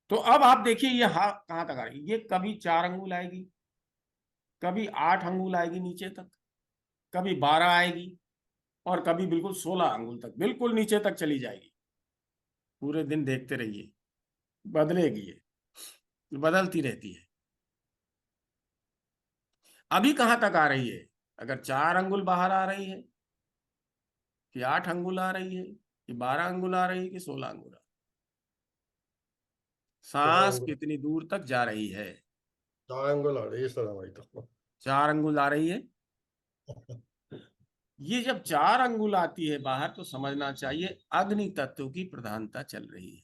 तो अब आप देखिए ये कहां तक आ रही है। ये कभी 4 अंगुल आएगी, कभी 8 अंगुल आएगी नीचे तक, कभी 12 आएगी, और कभी बिल्कुल 16 अंगुल तक बिल्कुल नीचे तक चली जाएगी। पूरे दिन देखते रहिए, बदलेगी ये, बदलती रहती है। अभी कहां तक आ रही है? अगर 4 अंगुल बाहर आ रही है, कि 8 अंगुल आ रही है, कि 12 अंगुल आ रही है, कि 16 अंगुल आ रही है, चार सांस अंगुल कितनी दूर तक जा रही है? 4 अंगुल आ रही है सर हमारी तो। 4 अंगुल आ रही है। ये जब 4 अंगुल आती है बाहर, तो समझना चाहिए अग्नि तत्व की प्रधानता चल रही है।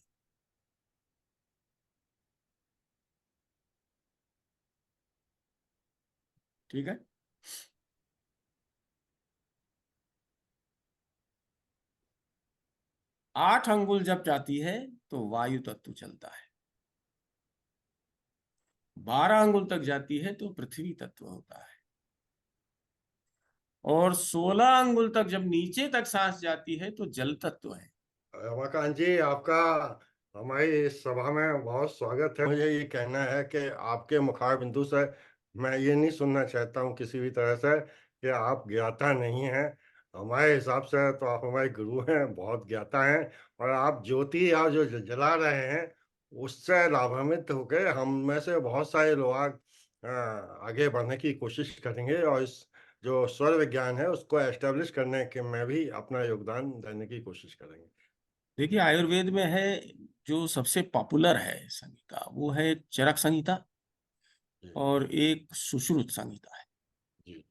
ठीक है। 8 अंगुल जब जाती है तो वायु तत्व चलता है। 12 अंगुल तक जाती है तो पृथ्वी तत्व होता है। और 16 अंगुल तक जब नीचे तक सांस जाती है तो जल तत्व है। रमाकांत जी, आपका हमारी इस सभा में बहुत स्वागत है। मुझे ये कहना है कि आपके मुखार बिंदु से मैं ये नहीं सुनना चाहता हूँ किसी भी तरह से कि आप ज्ञाता नहीं हैं। हमारे हिसाब से तो आप हमारे गुरु हैं, बहुत ज्ञाता हैं। और आप ज्योति आप जो जला रहे हैं उससे लाभान्वित होकर हम में से बहुत सारे लोग आगे बढ़ने की कोशिश करेंगे, और इस जो स्वर विज्ञान है उसको एस्टेब्लिश करने के में भी अपना योगदान देने की कोशिश करेंगे। देखिए आयुर्वेद में है, जो सबसे पॉपुलर है संहिता वो है चरक संहिता, जी और एक सुश्रुत संहिता है। जी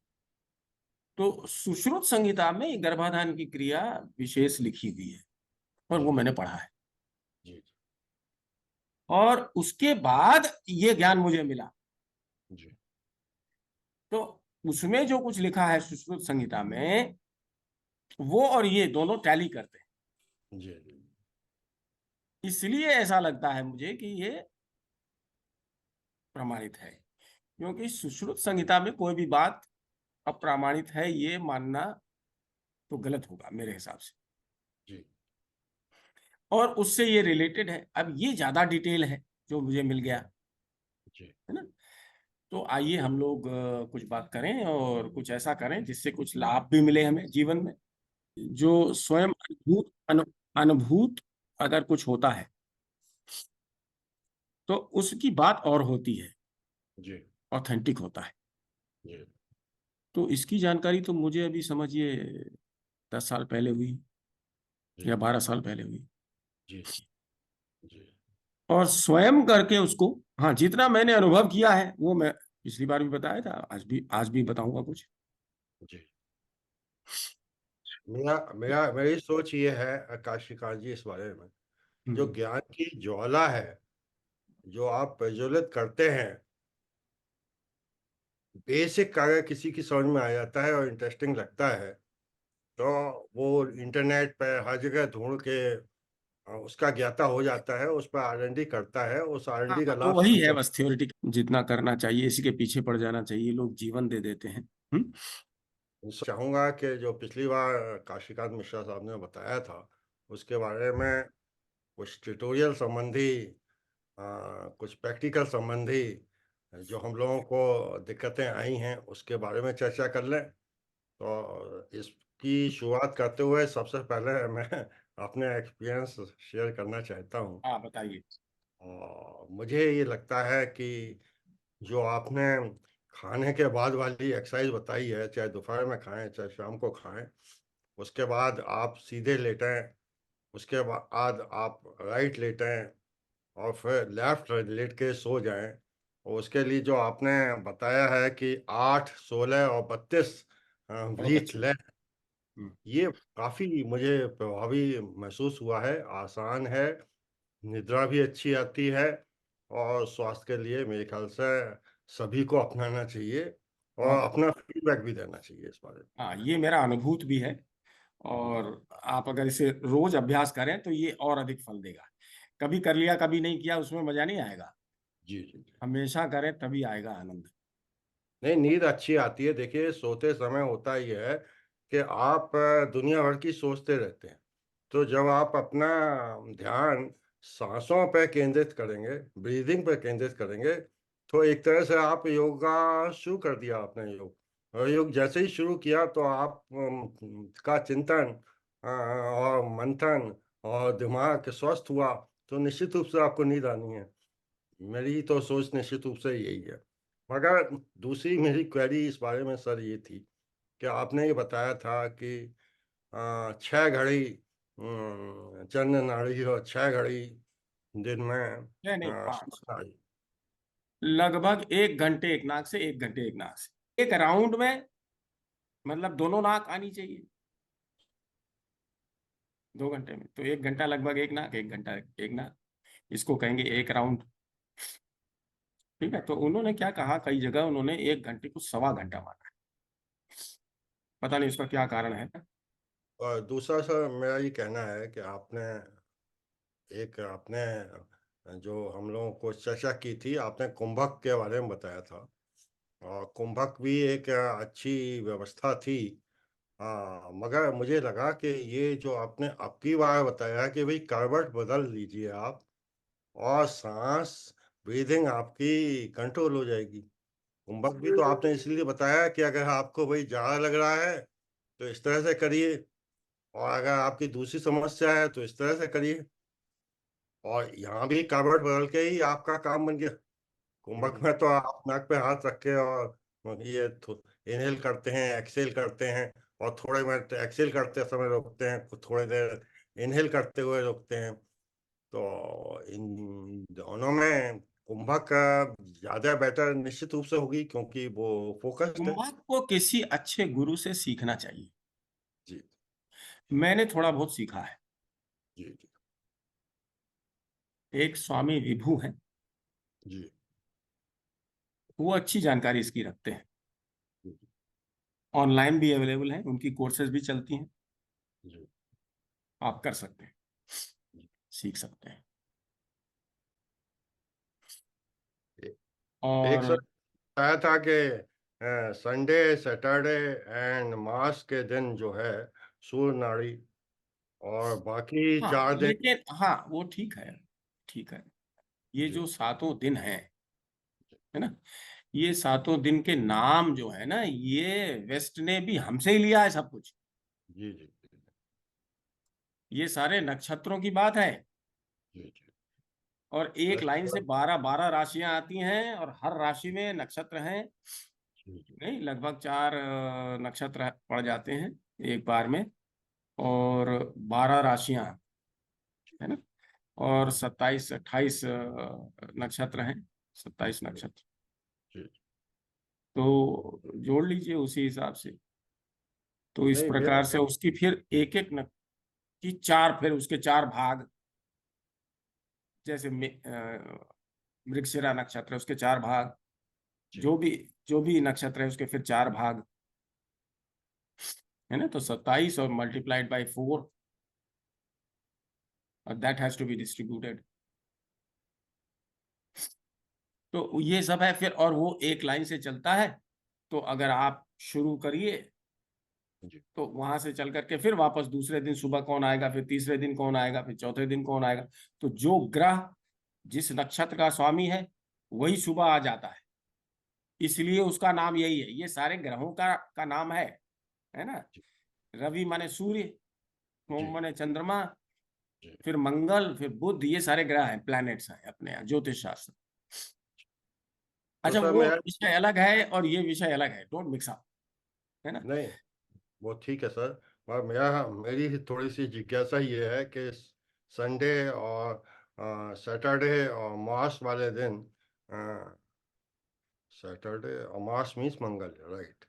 तो सुश्रुत संहिता में गर्भाधान की क्रिया विशेष लिखी हुई है, और जी वो मैंने पढ़ा है। जी और उसके बाद ये ज्ञान मुझे मिला। जी तो उसमें जो कुछ लिखा है सुश्रुत संहिता में, वो और ये दोनों टैली करते हैं। जी जी इसलिए ऐसा लगता है मुझे कि ये प्रमाणित है, क्योंकि सुश्रुत संहिता में कोई भी बात अप्रामाणित है ये मानना तो गलत होगा मेरे हिसाब से। जी और उससे ये रिलेटेड है। अब ये ज्यादा डिटेल है जो मुझे मिल गया, जी है ना। तो आइए हम लोग कुछ बात करें और कुछ ऐसा करें जिससे कुछ लाभ भी मिले हमें जीवन में। जो स्वयं अनुभूत अगर कुछ होता है तो उसकी बात और होती है, जी ऑथेंटिक होता है। जी तो इसकी जानकारी तो मुझे अभी समझिए 10 साल पहले हुई, या 12 साल पहले हुई। जी जी और स्वयं करके उसको, हाँ, जितना मैंने अनुभव किया है वो मैं पिछली बार भी बताया था, आज भी बताऊंगा कुछ। जी मेरा मेरा मेरी सोच ये है आकाशिका जी, इस बारे में जो हम्म। ज्ञान की ज्वाला है जो आप प्रज्वलित करते हैं, बेसिक अगर किसी की समझ में आ जाता है और इंटरेस्टिंग लगता है तो वो इंटरनेट पे हर जगह ढूंढ के उसका ज्ञाता हो जाता है, उस पर R&D करता है, उस हाँ, R&D का तो लाभ वही सभी है को। बस थ्योरेटिक, जितना करना चाहिए इसी के पीछे पड़ जाना चाहिए, लोग जीवन दे देते हैं। हम्म। चाहूंगा कि जो पिछली बार काशीकांत मिश्रा साहब ने बताया था उसके बारे में कुछ ट्यूटोरियल संबंधी, कुछ प्रैक्टिकल संबंधी जो हम लोगों को दिक्कतें आई हैं उसके बारे में चर्चा कर लें। तो इसकी शुरुआत करते हुए सबसे पहले मैं अपने एक्सपीरियंस शेयर करना चाहता हूँ। हाँ, बताइए। और मुझे ये लगता है कि जो आपने खाने के बाद वाली एक्सरसाइज बताई है, चाहे दोपहर में खाएं चाहे शाम को खाएं, उसके बाद आप सीधे लेटें, उसके बाद आप राइट लेटें और फिर लेफ्ट लेट के सो जाएं। और उसके लिए जो आपने बताया है कि 8, 16 और 32 बहुत ब्रीथ अच्छे। लें, हम्म। ये काफ़ी मुझे प्रभावी महसूस हुआ है, आसान है, निद्रा भी अच्छी आती है, और स्वास्थ्य के लिए मेरे ख्याल से सभी को अपनाना चाहिए और बहुत। अपना फीडबैक भी देना चाहिए इस बारे हाँ, ये मेरा अनुभूत भी है। में। और आप अगर इसे रोज अभ्यास करें तो ये और अधिक फल देगा। कभी कर लिया कभी नहीं किया उसमें मजा नहीं आएगा। जी जी जी। हमेशा करें तभी आएगा आनंद। नहीं, नींद अच्छी आती है। देखिए, सोते समय होता ही है कि आप दुनिया भर की सोचते रहते हैं। तो जब आप अपना ध्यान सांसों पे केंद्रित करेंगे, ब्रीदिंग पे केंद्रित करेंगे, तो एक तरह से आप योगा शुरू कर दिया आपने। योग और योग जैसे ही शुरू किया तो आप का चिंतन और मंथन और दिमाग स्वस्थ हुआ, तो निश्चित रूप से आपको नींद आनी है। मेरी तो सोच निश्चित रूप से यही है। मगर दूसरी मेरी क्वेरी इस बारे में सर ये थी कि आपने ये बताया था कि 6 घड़ी चंद्र नाड़ी और 6 घड़ी दिन में नहीं नहीं, 5। सूर्य नाड़ी। लगभग 1 घंटे एक नाक से, 1 घंटे एक नाक से, एक राउंड में, मतलब दोनों नाक आनी चाहिए 2 घंटे में। तो 1 घंटा लगभग एक नाक, 1 घंटा एक नाक, इसको कहेंगे एक राउंड। ठीक है। तो उन्होंने क्या कहा, कई जगह उन्होंने 1 घंटे को 1.25 घंटा माना है। पता नहीं उसका क्या कारण है। और दूसरा सर मेरा ये कहना है कि आपने जो हम लोगों को चर्चा की थी, आपने कुंभक के बारे में बताया था, और कुंभक भी एक अच्छी व्यवस्था थी। हाँ, मगर मुझे लगा कि ये जो आपने अब की बार बताया कि भाई करवट बदल लीजिए आप, और सांस ब्रीदिंग आपकी कंट्रोल हो जाएगी। कुंभक भी तो आपने इसलिए बताया कि अगर आपको भाई जाड़ा लग रहा है तो इस तरह से करिए, और अगर आपकी दूसरी समस्या है तो इस तरह से करिए। और यहाँ भी करवट बदल के ही आपका काम बन गया। कुंभक में तो आप नाक पे हाथ रख के और ये इनहेल करते हैं, एक्सेल करते हैं, और थोड़े मिनट एक्सेल करते समय रोकते हैं, थोड़ी देर इनहेल करते हुए रोकते हैं। तो इन दोनों में कुंभक ज्यादा बेटर निश्चित रूप से होगी, क्योंकि वो फोकस्ड है। कुंभक को किसी अच्छे गुरु से सीखना चाहिए। जी मैंने थोड़ा बहुत सीखा है। जी जी एक स्वामी विभू हैं, जी वो अच्छी जानकारी इसकी रखते हैं। जी ऑनलाइन भी अवेलेबल है, उनकी कोर्सेज भी चलती हैं, जी आप कर सकते हैं, जी। सीख सकते हैं। ए- एक सर और आया था कि संडे, सैटरडे एंड मास के दिन जो है सूर्य नाड़ी, और बाकी हाँ, 4 दिन। लेकिन हाँ वो ठीक है, ठीक है। ये जी जो 7 दिन है ना, ये 7 दिन के नाम जो है ना, ये वेस्ट ने भी हमसे ही लिया है सब कुछ। जी जी ये सारे नक्षत्रों की बात है, जी जी। और एक लाइन से अच्छा। 12-12 राशियां आती हैं, और हर राशि में नक्षत्र हैं। जी जी नहीं, लगभग 4 नक्षत्र पड़ जाते हैं एक बार में, और 12 राशियां, है ना, और 27-28 नक्षत्र हैं, 27 नक्षत्र। जी। तो जोड़ लीजिए उसी हिसाब से। तो इस नहीं मेरा प्रकार से उसकी फिर एक एक की 4, फिर उसके 4 भाग, जैसे मृगशिरा नक्षत्र है उसके 4 भाग, जी जो भी जो भी नक्षत्र है उसके फिर 4 भाग, है ना। तो 27 और मल्टीप्लाइड बाई 4, और that has to be distributed. तो ये सब है फिर, और वो एक लाइन से चलता है। तो अगर आप शुरू करिए, जी तो वहां से चल करके फिर वापस दूसरे दिन सुबह कौन आएगा, फिर तीसरे दिन कौन आएगा, फिर चौथे दिन कौन आएगा। तो जो ग्रह जिस नक्षत्र का स्वामी है, वही सुबह आ जाता है, इसलिए उसका नाम यही है। ये सारे ग्रहों का नाम है ना। जी रवि माने सूर्य, जी सोम माने चंद्रमा, जी। फिर मंगल, फिर बुध, ये सारे ग्रह हैं, प्लैनेट्स हैं अपने यहाँ ज्योतिष शास्त्र। तो अच्छा, सर वो मैं विषय अलग है और ये विषय अलग है, डोंट मिक्स अप, है ना। नहीं, वो ठीक है सर, और मेरी थोड़ी सी जिज्ञासा ये है कि संडे और सैटरडे और मास वाले दिन, सैटरडे और मास मीन्स मंगल, राइट,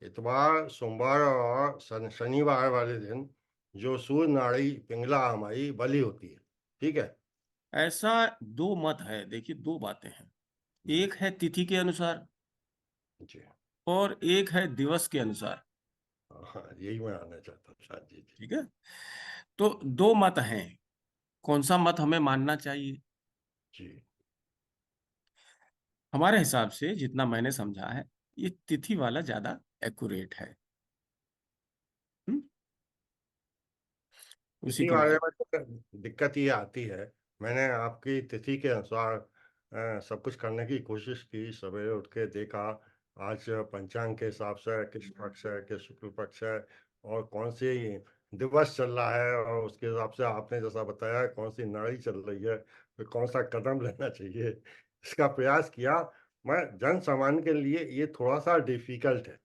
इतवार, सोमवार और शनिवार वाले दिन जो सूर्य नाड़ी पिंगला हमारी बली होती है, ठीक है। ऐसा दो मत है, देखिए दो बातें हैं। जी एक है तिथि के अनुसार, जी। और एक है दिवस के अनुसार। हाँ, यही मैं आना चाहता हूँ शायद। जी जी ठीक है। तो दो मत हैं, कौन सा मत हमें मानना चाहिए। जी हमारे हिसाब से जितना मैंने समझा है, ये तिथि वाला ज्यादा एक्यूरेट है। हम्म? उसी इसी को बारे बताइए। में तो दिक्कत ये आती है। मैंने आपकी तिथि के अनुसार सब कुछ करने की कोशिश की, सवेरे उठ के देखा आज पंचांग के हिसाब से किस पक्ष है, किस शुक्ल पक्ष है, और कौन सी दिवस चल रहा है, और उसके हिसाब से आपने जैसा बताया कौन सी नाड़ी चल रही है, फिर कौन सा कदम लेना चाहिए, इसका प्रयास किया। मैं जन सामान्य के लिए ये थोड़ा सा डिफिकल्ट है।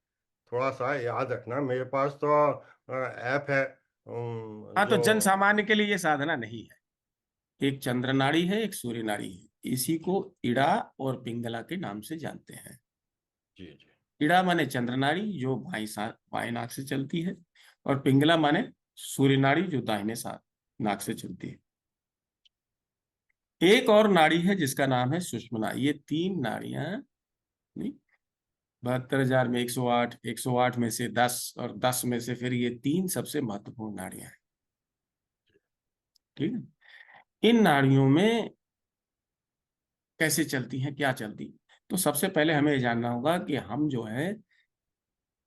थोड़ा सा याद रखना, मेरे पास तो ऐप है हाँ, तो जन जो। सामान्य के लिए ये साधना नहीं है। एक चंद्र नाड़ी है, एक सूर्य नाड़ी है, इसी को इड़ा और पिंगला के नाम से जानते हैं। जी जी। इड़ा माने चंद्र नाड़ी जो बाएं नाक से चलती है, और पिंगला माने सूर्य नाड़ी जो दाहिने नाक से चलती है। एक और नाड़ी है जिसका नाम है सुषुम्ना। ये तीन नाड़ियां, नहीं, 72,000 में 108, 108 में से 10, और 10 में से फिर ये तीन सबसे महत्वपूर्ण नाड़ियां हैं। ठीक है। इन नाड़ियों में कैसे चलती हैं, क्या चलती? तो सबसे पहले हमें ये जानना होगा कि हम जो है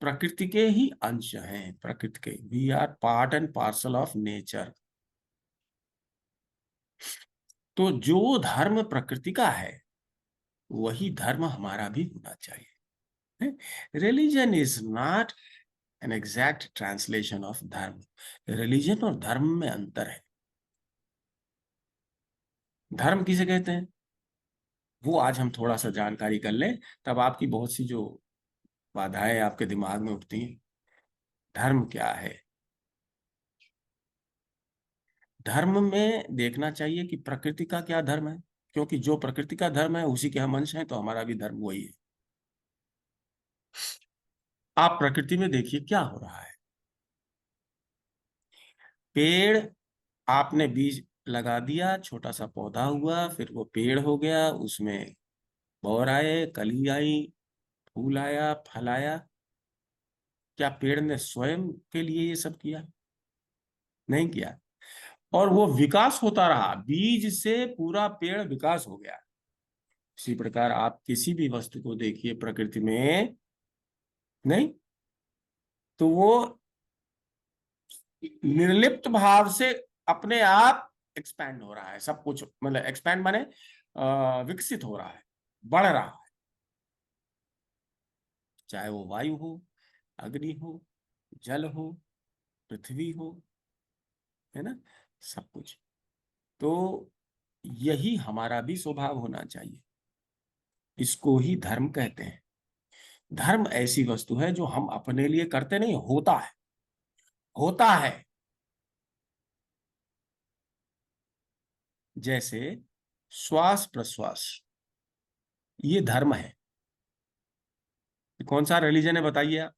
प्रकृति के ही अंश हैं। प्रकृति के, we are part and parcel of nature. तो जो धर्म प्रकृति का है वही धर्म हमारा भी होना चाहिए। Religion is not an exact translation of धर्म। रिलीजन और धर्म में अंतर है। धर्म किसे कहते हैं वो आज हम थोड़ा सा जानकारी कर लें, तब आपकी बहुत सी जो बाधाएं आपके दिमाग में उठती हैं। धर्म क्या है? धर्म में देखना चाहिए कि प्रकृति का क्या धर्म है, क्योंकि जो प्रकृति का धर्म है उसी के हम अंश हैं, तो हमारा भी धर्म वही है। आप प्रकृति में देखिए क्या हो रहा है। पेड़, आपने बीज लगा दिया, छोटा सा पौधा हुआ, फिर वो पेड़ हो गया, उसमें बौर आए, कली आई, फूल आया, फल आया। क्या पेड़ ने स्वयं के लिए ये सब किया? नहीं किया। और वो विकास होता रहा, बीज से पूरा पेड़ विकास हो गया। इसी प्रकार आप किसी भी वस्तु को देखिए प्रकृति में, नहीं, तो वो निर्लिप्त भाव से अपने आप एक्सपैंड हो रहा है। सब कुछ मतलब एक्सपैंड माने विकसित हो रहा है, बढ़ रहा है। चाहे वो वायु हो, अग्नि हो, जल हो, पृथ्वी हो, है ना, सब कुछ। तो यही हमारा भी स्वभाव होना चाहिए। इसको ही धर्म कहते हैं। धर्म ऐसी वस्तु है जो हम अपने लिए करते नहीं, होता है। होता है। जैसे श्वास प्रश्वास, ये धर्म है। कौन सा रिलीजन है बताइए आप?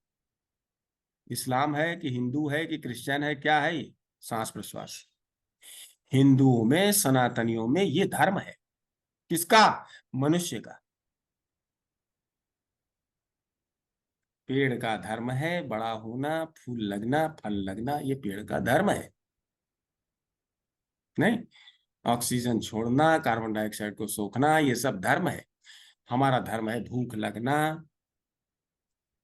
इस्लाम है कि हिंदू है कि क्रिश्चियन है, क्या है ये? सांस प्रश्वास। हिंदुओं में, सनातनियों में ये धर्म है। किसका? मनुष्य का। पेड़ का धर्म है बड़ा होना, फूल लगना, फल लगना, ये पेड़ का धर्म है। नहीं, ऑक्सीजन छोड़ना, कार्बन डाइऑक्साइड को सोखना, ये सब धर्म है। हमारा धर्म है भूख लगना,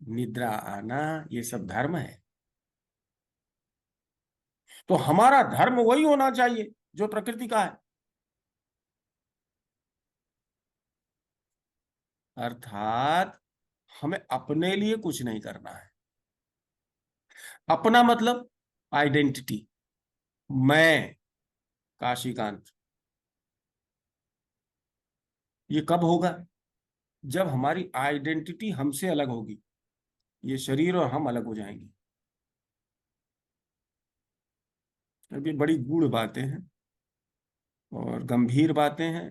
निद्रा आना, ये सब धर्म है। तो हमारा धर्म वही होना चाहिए जो प्रकृति का है। अर्थात हमें अपने लिए कुछ नहीं करना है। अपना मतलब आइडेंटिटी। मैं काशीकांत। ये कब होगा? जब हमारी आइडेंटिटी हमसे अलग होगी। ये शरीर और हम अलग हो जाएंगे। अब ये बड़ी गूढ़ बातें हैं और गंभीर बातें हैं।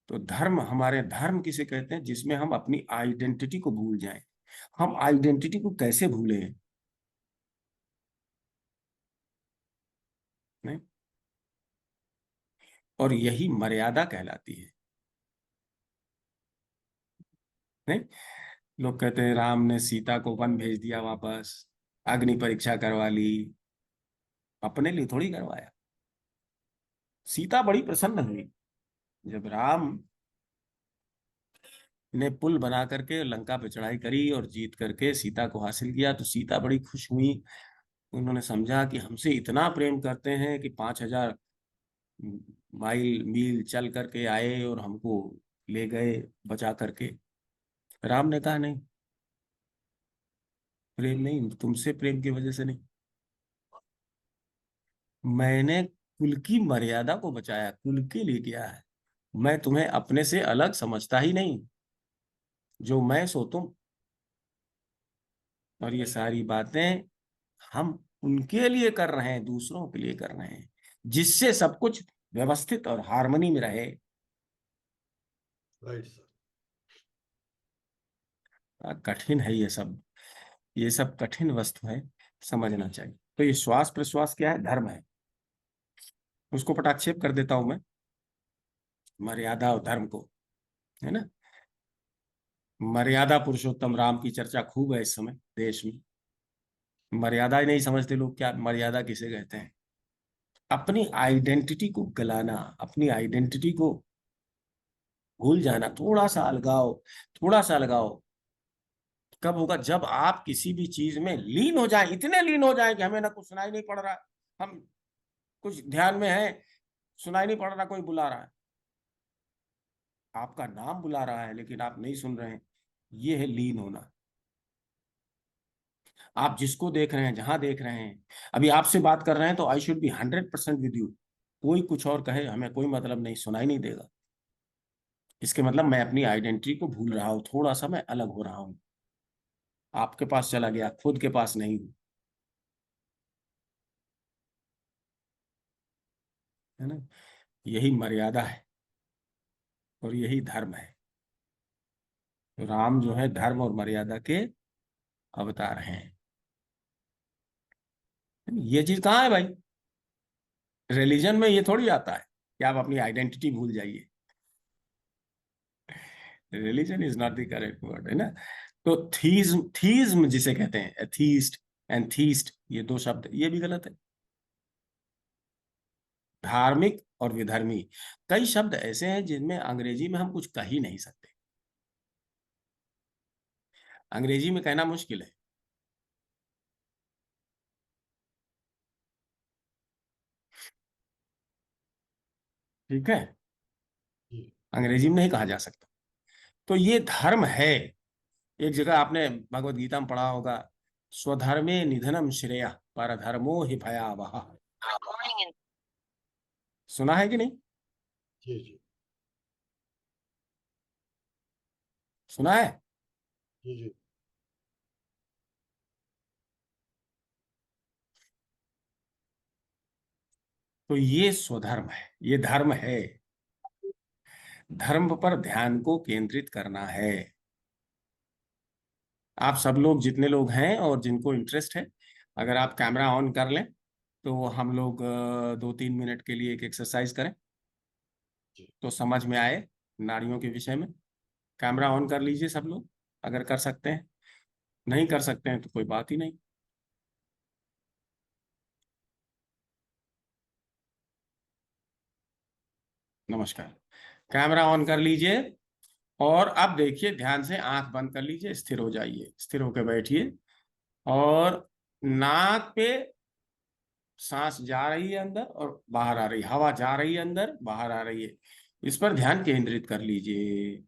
तो धर्म, हमारे धर्म किसे कहते हैं? जिसमें हम अपनी आइडेंटिटी को भूल जाएं। हम आइडेंटिटी को कैसे भूले? नहीं, और यही मर्यादा कहलाती है। नहीं, लोग कहते हैं राम ने सीता को वन भेज दिया वापस, अग्नि परीक्षा करवा ली। अपने लिए थोड़ी करवाया। सीता बड़ी प्रसन्न हुई जब राम ने पुल बना करके लंका पे चढ़ाई करी और जीत करके सीता को हासिल किया, तो सीता बड़ी खुश हुई। उन्होंने समझा कि हमसे इतना प्रेम करते हैं कि 5,000 माइल मील चल करके आए और हमको ले गए बचा करके। राम ने कहा नहीं, प्रेम नहीं, तुमसे प्रेम की वजह से नहीं, मैंने कुल की मर्यादा को बचाया, कुल के लिए किया है। मैं तुम्हें अपने से अलग समझता ही नहीं, जो मैं सो तुम। और ये सारी बातें हम उनके लिए कर रहे हैं, दूसरों के लिए कर रहे हैं, जिससे सब कुछ व्यवस्थित और हार्मनी में रहे। Right sir. कठिन है ये सब, ये सब कठिन वस्तु है, समझना चाहिए। तो ये श्वास प्रश्वास क्या है? धर्म है। उसको पटाक्षेप कर देता हूं मैं, मर्यादा और धर्म को, है ना। मर्यादा पुरुषोत्तम राम की चर्चा खूब है इस समय देश में। मर्यादा ही नहीं समझते लोग, क्या मर्यादा किसे कहते हैं? अपनी आइडेंटिटी को गलाना, अपनी आइडेंटिटी को भूल जाना, थोड़ा सा अलगाव, थोड़ा सा अलगाव कब होगा? जब आप किसी भी चीज में लीन हो जाए, इतने लीन हो जाए कि हमें ना कुछ सुनाई नहीं पड़ रहा, हम कुछ ध्यान में है, सुनाई नहीं पड़ रहा, कोई बुला रहा है, आपका नाम बुला रहा है लेकिन आप नहीं सुन रहे हैं, ये है लीन होना। आप जिसको देख रहे हैं, जहां देख रहे हैं, अभी आपसे बात कर रहे हैं तो I should be 100% with you. कोई कुछ और कहे, हमें कोई मतलब नहीं, सुनाई नहीं देगा। इसके मतलब मैं अपनी आइडेंटिटी को भूल रहा हूं, थोड़ा सा मैं अलग हो रहा हूं, आपके पास चला गया, खुद के पास नहीं हूं, है ना। यही मर्यादा है और यही धर्म है। तो राम जो है धर्म और मर्यादा के अवतार हैं। ये चीज कहाँ है भाई? रिलीजन में ये थोड़ी आता है कि आप अपनी आइडेंटिटी भूल जाइए। Religion is not the correct word, है ना। तो थीज्म, थीज्म जिसे कहते हैं, एथीस्ट एंड थीस्ट, ये दो शब्द, ये भी गलत है। धार्मिक और विधर्मी, कई शब्द ऐसे हैं जिनमें अंग्रेजी में हम कुछ कह ही नहीं सकते, अंग्रेजी में कहना मुश्किल है। ठीक है, जी अंग्रेजी में नहीं कहा जा सकता। तो ये धर्म है। एक जगह आपने भगवत गीता में पढ़ा होगा, स्वधर्मे निधनम श्रेय, परधर्मो हि भयावह। सुना है कि नहीं? जी जी सुना है। जी जी। तो ये स्वधर्म है, ये धर्म है। धर्म पर ध्यान को केंद्रित करना है। आप सब लोग जितने लोग हैं और जिनको इंटरेस्ट है, अगर आप कैमरा ऑन कर लें तो हम लोग 2-3 मिनट के लिए एक एक्सरसाइज करें, जी तो समझ में आए नाड़ियों के विषय में। कैमरा ऑन कर लीजिए सब लोग, अगर कर सकते हैं। नहीं कर सकते हैं तो कोई बात ही नहीं। नमस्कार। कैमरा ऑन कर लीजिए और अब देखिए, ध्यान से आंख बंद कर लीजिए, स्थिर हो जाइए, स्थिर होकर बैठिए। और नाक पे सांस जा रही है अंदर और बाहर आ रही है, हवा जा रही है अंदर, बाहर आ रही है, इस पर ध्यान केंद्रित कर लीजिए।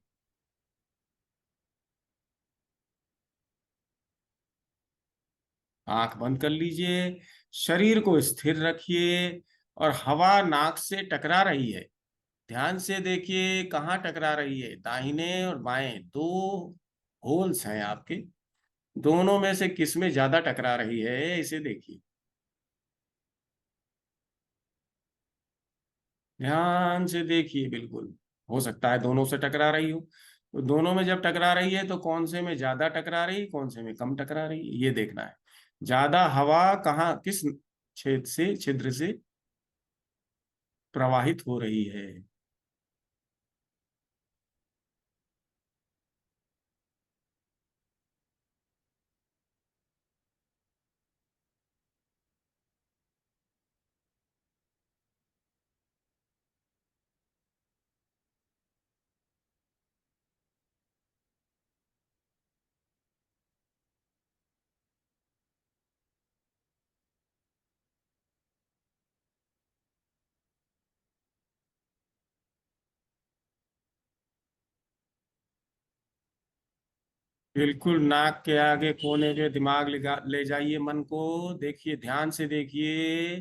आंख बंद कर लीजिए, शरीर को स्थिर रखिए और हवा नाक से टकरा रही है, ध्यान से देखिए कहाँ टकरा रही है। दाहिने और बाएं दो होल्स हैं आपके, दोनों में से किस में ज्यादा टकरा रही है, इसे देखिए। ध्यान से देखिए, बिल्कुल हो सकता है दोनों से टकरा रही हो, तो दोनों में जब टकरा रही है तो कौन से में ज्यादा टकरा रही, कौन से में कम टकरा रही है, ये देखना है। ज्यादा हवा कहाँ, किस छेद से, छिद्र से प्रवाहित हो रही है। बिल्कुल नाक के आगे कोने पे दिमाग ले जाइए मन को। देखिए, ध्यान से देखिए।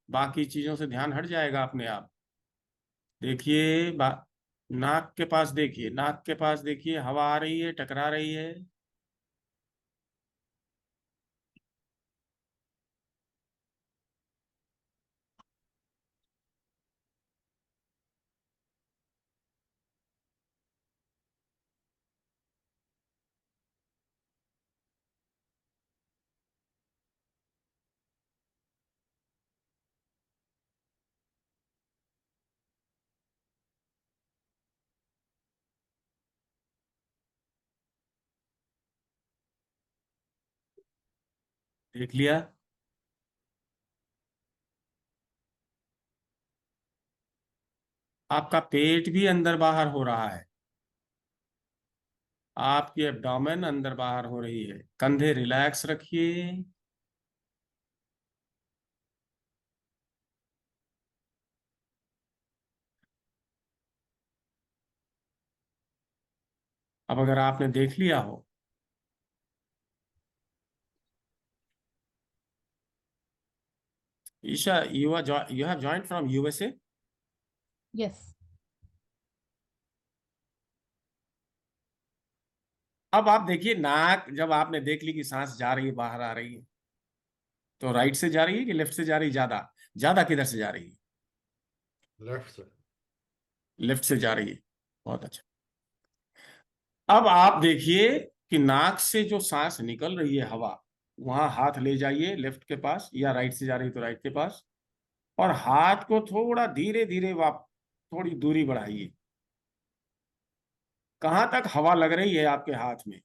बाकी चीजों से ध्यान हट जाएगा अपने आप। देखिए, नाक के पास देखिए, नाक के पास देखिए, हवा आ रही है, टकरा रही है। देख लिया? आपका पेट भी अंदर बाहर हो रहा है। आपकी एब्डोमेन अंदर बाहर हो रही है। कंधे रिलैक्स रखिए। अब अगर आपने देख लिया हो, Isha, you have joined from USA. Yes. अब आप देखिए, नाक जब आपने देख ली कि सांस जा रही है, बाहर आ रही है, तो राइट से जा रही है कि लेफ्ट से जा रही है? ज्यादा ज्यादा किधर से जा रही है? लेफ्ट से। लेफ्ट से जा रही है। बहुत अच्छा। अब आप देखिए कि नाक से जो सांस निकल रही है, हवा, वहां हाथ ले जाइए लेफ्ट के पास, या राइट से जा रही है तो राइट के पास। और हाथ को थोड़ा धीरे धीरे वाप थोड़ी दूरी बढ़ाइए। कहां तक हवा लग रही है आपके हाथ में?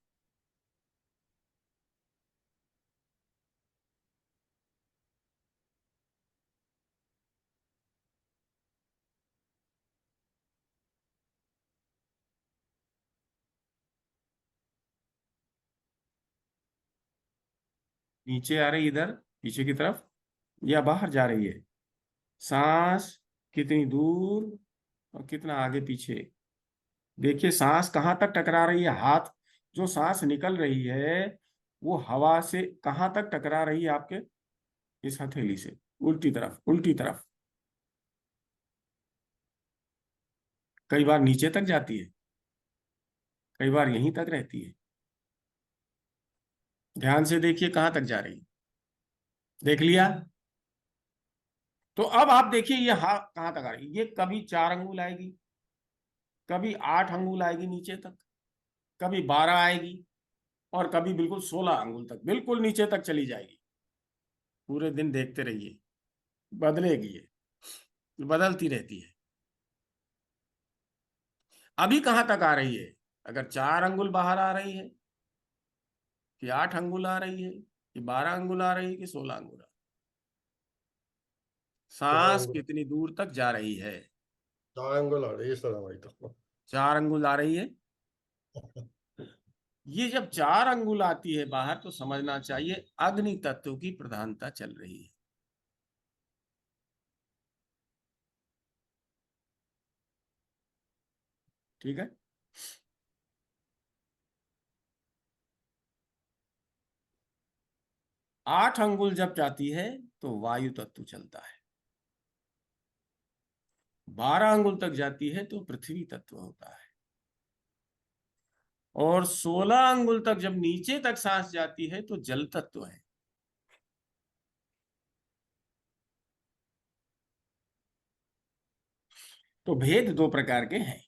नीचे आ रही, इधर पीछे की तरफ, या बाहर जा रही है? सांस कितनी दूर और कितना आगे पीछे? देखिए, सांस कहाँ तक टकरा रही है। हाथ, जो सांस निकल रही है, वो हवा से कहाँ तक टकरा रही है आपके इस हथेली से? उल्टी तरफ, उल्टी तरफ। कई बार नीचे तक जाती है, कई बार यहीं तक रहती है। ध्यान से देखिए कहाँ तक जा रही है। देख लिया? तो अब आप देखिए, ये हाथ कहाँ तक आ रही है। ये कभी 4 अंगुल आएगी, कभी 8 अंगुल आएगी नीचे तक, कभी 12 आएगी, और कभी बिल्कुल 16 अंगुल तक, बिल्कुल नीचे तक चली जाएगी। पूरे दिन देखते रहिए, बदलेगी ये, बदलती रहती है। अभी कहाँ तक आ रही है? अगर 4 अंगुल बाहर आ रही है, कि 8 अंगुल आ रही है, कि 12 अंगुल आ रही है, कि 16 अंगुल आ रही है? चार सांस अंगुल। कितनी दूर तक जा रही है? 4 अंगुल आ रही है सर हमारी तो। 4 अंगुल आ रही है। ये जब 4 अंगुल आती है बाहर, तो समझना चाहिए अग्नि तत्व की प्रधानता चल रही है। ठीक है। 8 अंगुल जब जाती है तो वायु तत्व चलता है। 12 अंगुल तक जाती है तो पृथ्वी तत्व होता है। और 16 अंगुल तक जब नीचे तक सांस जाती है तो जल तत्व है। तो भेद 2 प्रकार के हैं।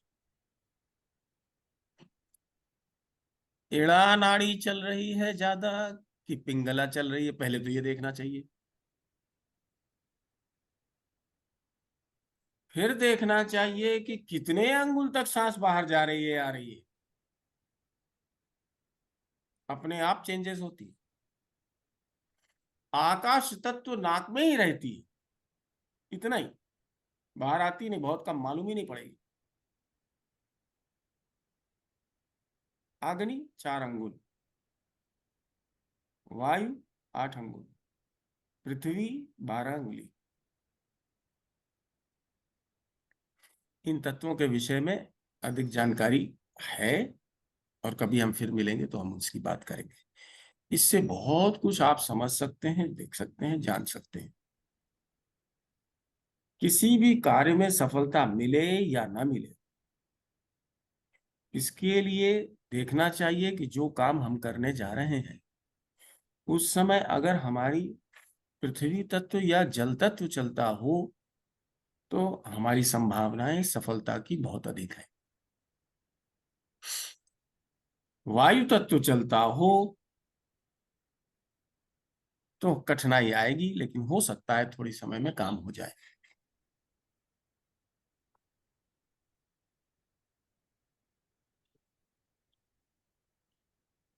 एड़ा नाड़ी चल रही है ज्यादा, कि पिंगला चल रही है, पहले तो ये देखना चाहिए। फिर देखना चाहिए कि कितने अंगुल तक सांस बाहर जा रही है, आ रही है। अपने आप चेंजेस होती है। आकाश तत्व नाक में ही रहती है, इतना ही, बाहर आती नहीं, बहुत कम, मालूम ही नहीं पड़ेगी। अग्नि 4 अंगुल, वायु 8 अंगुल, पृथ्वी 12 अंगुली। इन तत्वों के विषय में अधिक जानकारी है और कभी हम फिर मिलेंगे तो हम उसकी बात करेंगे। इससे बहुत कुछ आप समझ सकते हैं, देख सकते हैं, जान सकते हैं। किसी भी कार्य में सफलता मिले या ना मिले, इसके लिए देखना चाहिए कि जो काम हम करने जा रहे हैं उस समय अगर हमारी पृथ्वी तत्व या जल तत्व चलता हो तो हमारी संभावनाएं सफलता की बहुत अधिक है। वायु तत्व चलता हो तो कठिनाई आएगी, लेकिन हो सकता है थोड़ी समय में काम हो जाए।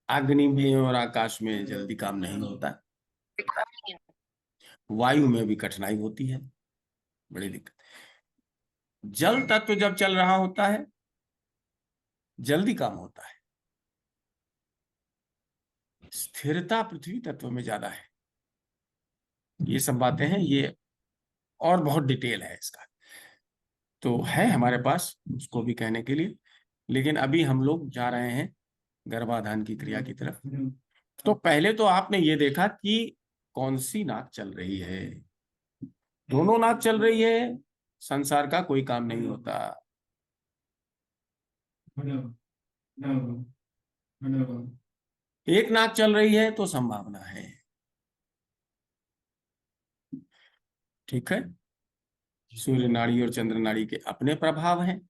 अग्नि में और आकाश में जल्दी काम नहीं होता, वायु में भी कठिनाई होती है, बड़ी दिक्कत। जल तत्व जब चल रहा होता है जल्दी काम होता है। स्थिरता पृथ्वी तत्व में ज्यादा है। ये सब बातें हैं, ये और बहुत डिटेल है इसका, तो है हमारे पास उसको भी कहने के लिए। लेकिन अभी हम लोग जा रहे हैं गर्भाधान की क्रिया की तरफ। तो पहले तो आपने ये देखा कि कौन सी नाक चल रही है। दोनों नाक चल रही है, संसार का कोई काम नहीं होता। एक नाक चल रही है तो संभावना है। ठीक है, सूर्य नाड़ी और चंद्र नाड़ी के अपने प्रभाव हैं।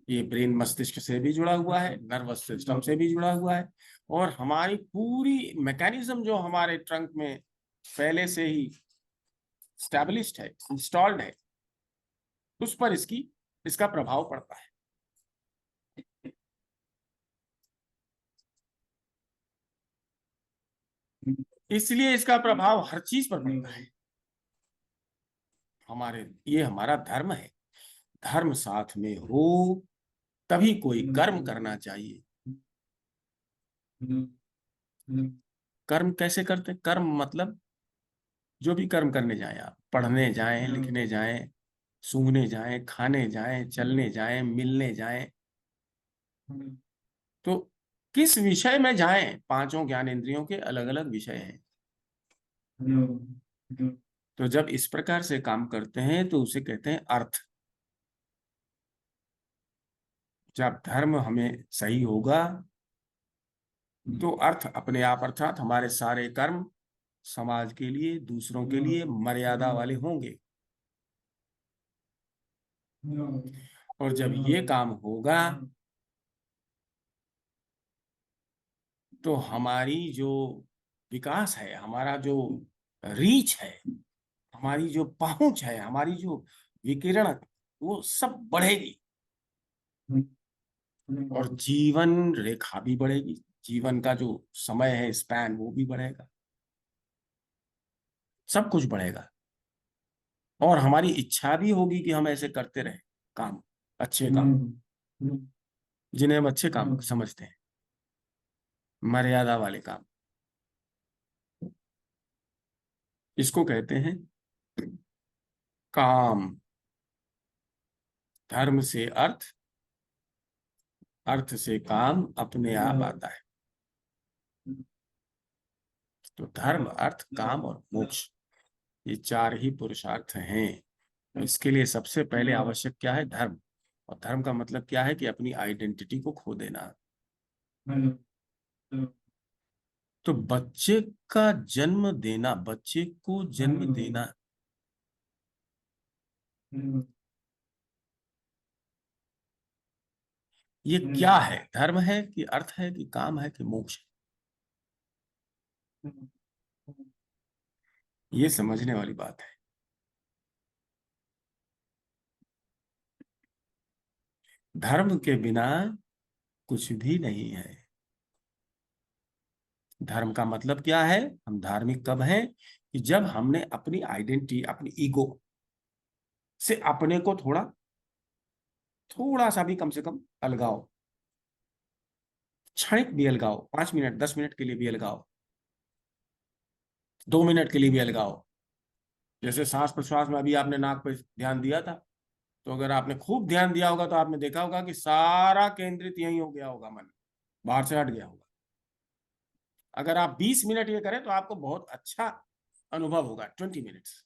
ये ब्रेन मस्तिष्क से भी जुड़ा हुआ है, नर्वस सिस्टम से भी जुड़ा हुआ है, और हमारी पूरी मैकेनिज्म जो हमारे ट्रंक में पहले से ही स्टैब्लिश्ड है, इंस्टॉल्ड है, उस पर इसका प्रभाव पड़ता है। इसलिए इसका प्रभाव हर चीज पर पड़ता है। ये हमारा धर्म है। धर्म साथ में हो तभी कोई कर्म करना चाहिए। कर्म कैसे करते? कर्म मतलब जो भी कर्म करने जाएं, आप पढ़ने जाएं, लिखने जाएं, सूंघने जाएं, खाने जाएं, चलने जाएं, मिलने जाएं, तो किस विषय में जाएं? पांचों ज्ञान इंद्रियों के अलग अलग विषय हैं। तो जब इस प्रकार से काम करते हैं तो उसे कहते हैं अर्थ। जब धर्म हमें सही होगा तो अर्थ अपने आप, अर्थात हमारे सारे कर्म समाज के लिए, दूसरों के लिए मर्यादा वाले होंगे। और जब ये काम होगा तो हमारी जो विकास है, हमारा जो रीच है, हमारी जो पहुंच है, हमारी जो विकिरण, वो सब बढ़ेगी और जीवन रेखा भी बढ़ेगी। जीवन का जो समय है, स्पैन, वो भी बढ़ेगा। सब कुछ बढ़ेगा और हमारी इच्छा भी होगी कि हम ऐसे करते रहे काम, अच्छे काम, जिन्हें हम अच्छे काम समझते हैं, मर्यादा वाले काम। इसको कहते हैं काम। धर्म से अर्थ, अर्थ से काम अपने आप आता है। तो धर्म, अर्थ, काम और मोक्ष, ये चार ही पुरुषार्थ हैं। इसके लिए सबसे पहले आवश्यक क्या है? धर्म। और धर्म का मतलब क्या है? कि अपनी आइडेंटिटी को खो देना। तो बच्चे का जन्म देना, बच्चे को जन्म देना, ये क्या है? धर्म है कि अर्थ है कि काम है कि मोक्ष है? ये समझने वाली बात है। धर्म के बिना कुछ भी नहीं है। धर्म का मतलब क्या है? हम धार्मिक कब हैं? कि जब हमने अपनी आइडेंटिटी, अपनी ईगो से अपने को थोड़ा सा भी कम से कम अलगाओ, क्षणिक भी अलगाओ, 5 मिनट 10 मिनट के लिए भी अलगाओ, 2 मिनट के लिए भी अलगाओ। जैसे सांस प्रश्वास में अभी आपने नाक पे ध्यान दिया था, तो अगर आपने खूब ध्यान दिया होगा तो आपने देखा होगा कि सारा केंद्रित यहीं हो गया होगा, मन बाहर से हट गया होगा। अगर आप 20 मिनट ये करें तो आपको बहुत अच्छा अनुभव होगा। 20 मिनट्स,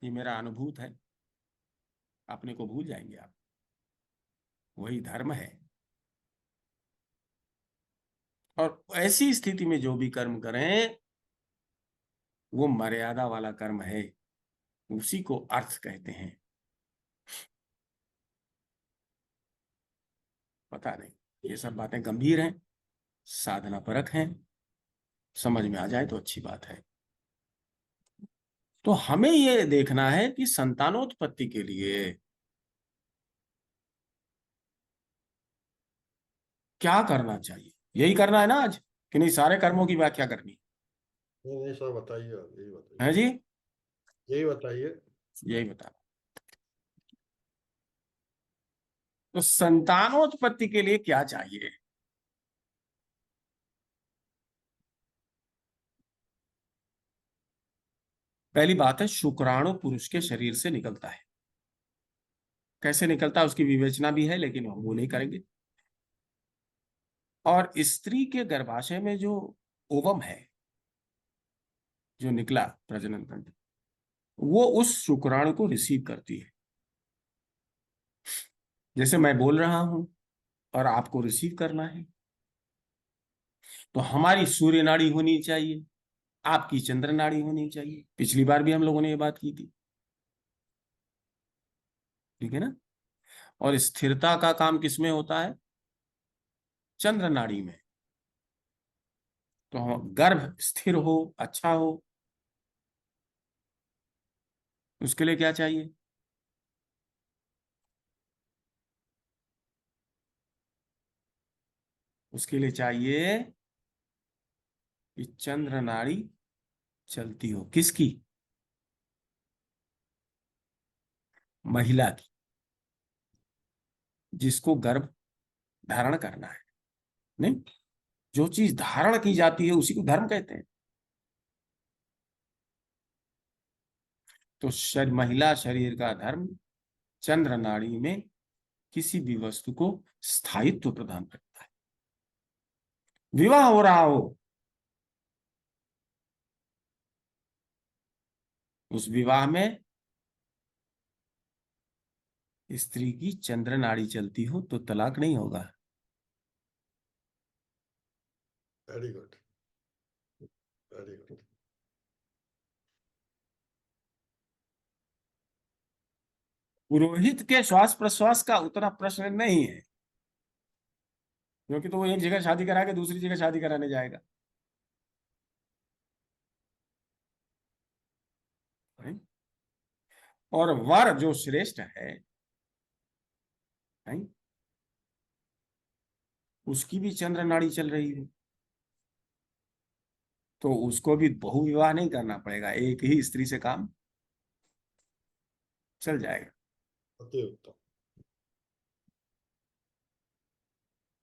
ये मेरा अनुभूत है, अपने को भूल जाएंगे आप। वही धर्म है। और ऐसी स्थिति में जो भी कर्म करें वो मर्यादा वाला कर्म है, उसी को अर्थ कहते हैं। पता नहीं, ये सब बातें गंभीर हैं, साधना परक हैं, समझ में आ जाए तो अच्छी बात है। तो हमें ये देखना है कि संतानोत्पत्ति के लिए क्या करना चाहिए। यही करना है ना आज, कि नहीं सारे कर्मों की व्याख्या करनी नहीं नहीं सर, बताइए आप, यही बताइए, है? जी, यही बताइए। यही बता। तो संतानोत्पत्ति के लिए क्या चाहिए? पहली बात है, शुक्राणु पुरुष के शरीर से निकलता है। कैसे निकलता है उसकी विवेचना भी है, लेकिन हम वो नहीं करेंगे। और स्त्री के गर्भाशय में जो ओवम है, जो निकला प्रजनन तंत्र, वो उस शुक्राणु को रिसीव करती है। जैसे मैं बोल रहा हूं और आपको रिसीव करना है, तो हमारी सूर्य नाड़ी होनी चाहिए, आपकी चंद्र नाड़ी होनी चाहिए। पिछली बार भी हम लोगों ने ये बात की थी, ठीक है ना? और स्थिरता का काम किसमें होता है? चंद्र नाड़ी में। तो गर्भ स्थिर हो, अच्छा हो, उसके लिए क्या चाहिए? उसके लिए चाहिए कि चंद्र नाड़ी चलती हो। किसकी? महिला की, जिसको गर्भ धारण करना है। नहीं, जो चीज धारण की जाती है उसी को धर्म कहते हैं। तो महिला शरीर का धर्म चंद्र नाड़ी में किसी भी वस्तु को स्थायित्व प्रदान करता है। विवाह हो रहा हो, उस विवाह में स्त्री की चंद्र नाड़ी चलती हो तो तलाक नहीं होगा। Very good, very good. पुरोहित के श्वास प्रश्वास का उतना प्रश्न नहीं है, क्योंकि तो वो एक जगह शादी करा के दूसरी जगह शादी कराने जाएगा। नहीं? और वर जो श्रेष्ठ है, नहीं? उसकी भी चंद्र नाड़ी चल रही है, तो उसको भी बहुविवाह नहीं करना पड़ेगा, एक ही स्त्री से काम चल जाएगा। अति उत्तम।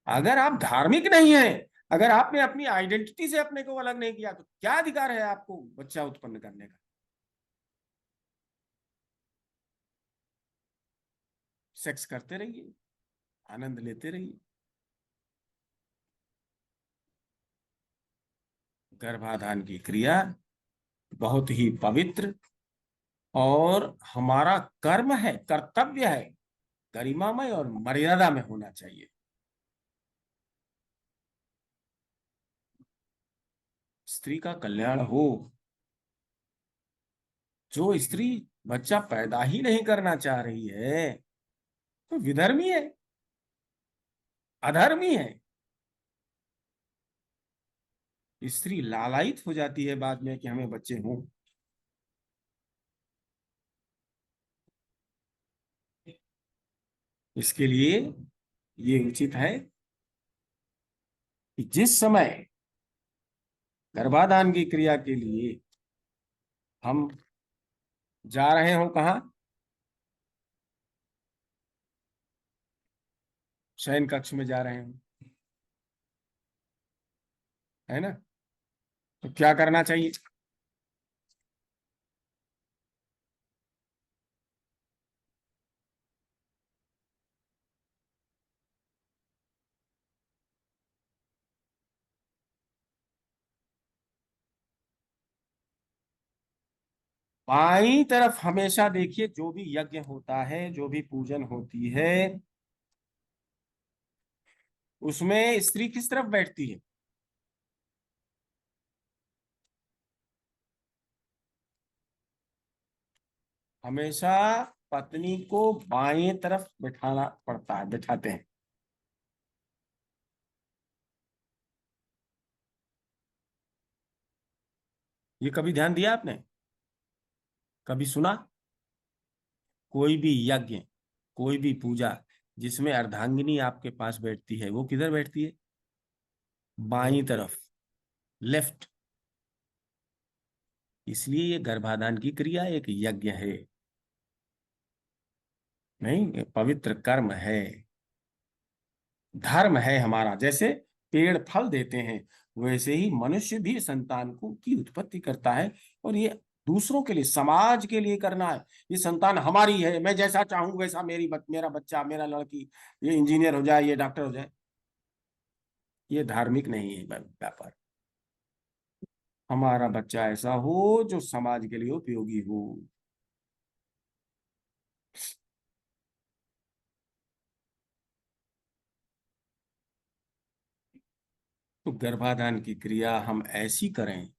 अगर आप धार्मिक नहीं है, अगर आपने अपनी आइडेंटिटी से अपने को अलग नहीं किया, तो क्या अधिकार है आपको बच्चा उत्पन्न करने का? सेक्स करते रहिए, आनंद लेते रहिए। गर्भाधान की क्रिया बहुत ही पवित्र और हमारा कर्म है, कर्तव्य है, गरिमामय और मर्यादा में होना चाहिए। स्त्री का कल्याण हो। जो स्त्री बच्चा पैदा ही नहीं करना चाह रही है तो विधर्मी है, अधर्मी है। स्त्री लालायित हो जाती है बाद में कि हमें बच्चे हों। इसके लिए ये उचित है कि जिस समय गर्भाधान की क्रिया के लिए हम जा रहे हो, कहाँ? शयन कक्ष में जा रहे हैं, है ना? तो क्या करना चाहिए? बाईं तरफ हमेशा देखिए, जो भी यज्ञ होता है, जो भी पूजन होती है, उसमें स्त्री किस तरफ बैठती है? हमेशा पत्नी को बाएं तरफ बैठाना पड़ता है, बैठाते हैं। ये कभी ध्यान दिया आपने? कभी सुना? कोई भी यज्ञ, कोई भी पूजा जिसमें अर्धांगिनी आपके पास बैठती है, वो किधर बैठती है? बाईं तरफ, लेफ्ट। इसलिए ये गर्भाधान की क्रिया एक यज्ञ है, नहीं, पवित्र कर्म है, धर्म है हमारा। जैसे पेड़ फल देते हैं, वैसे ही मनुष्य भी संतान को की उत्पत्ति करता है, और ये दूसरों के लिए, समाज के लिए करना है। ये संतान हमारी है, मैं जैसा चाहूं वैसा मेरा बच्चा, मेरा लड़की ये इंजीनियर हो जाए, ये डॉक्टर हो जाए, ये धार्मिक नहीं है व्यापार। हमारा बच्चा ऐसा हो जो समाज के लिए उपयोगी हो। तो गर्भाधान की क्रिया हम ऐसी करें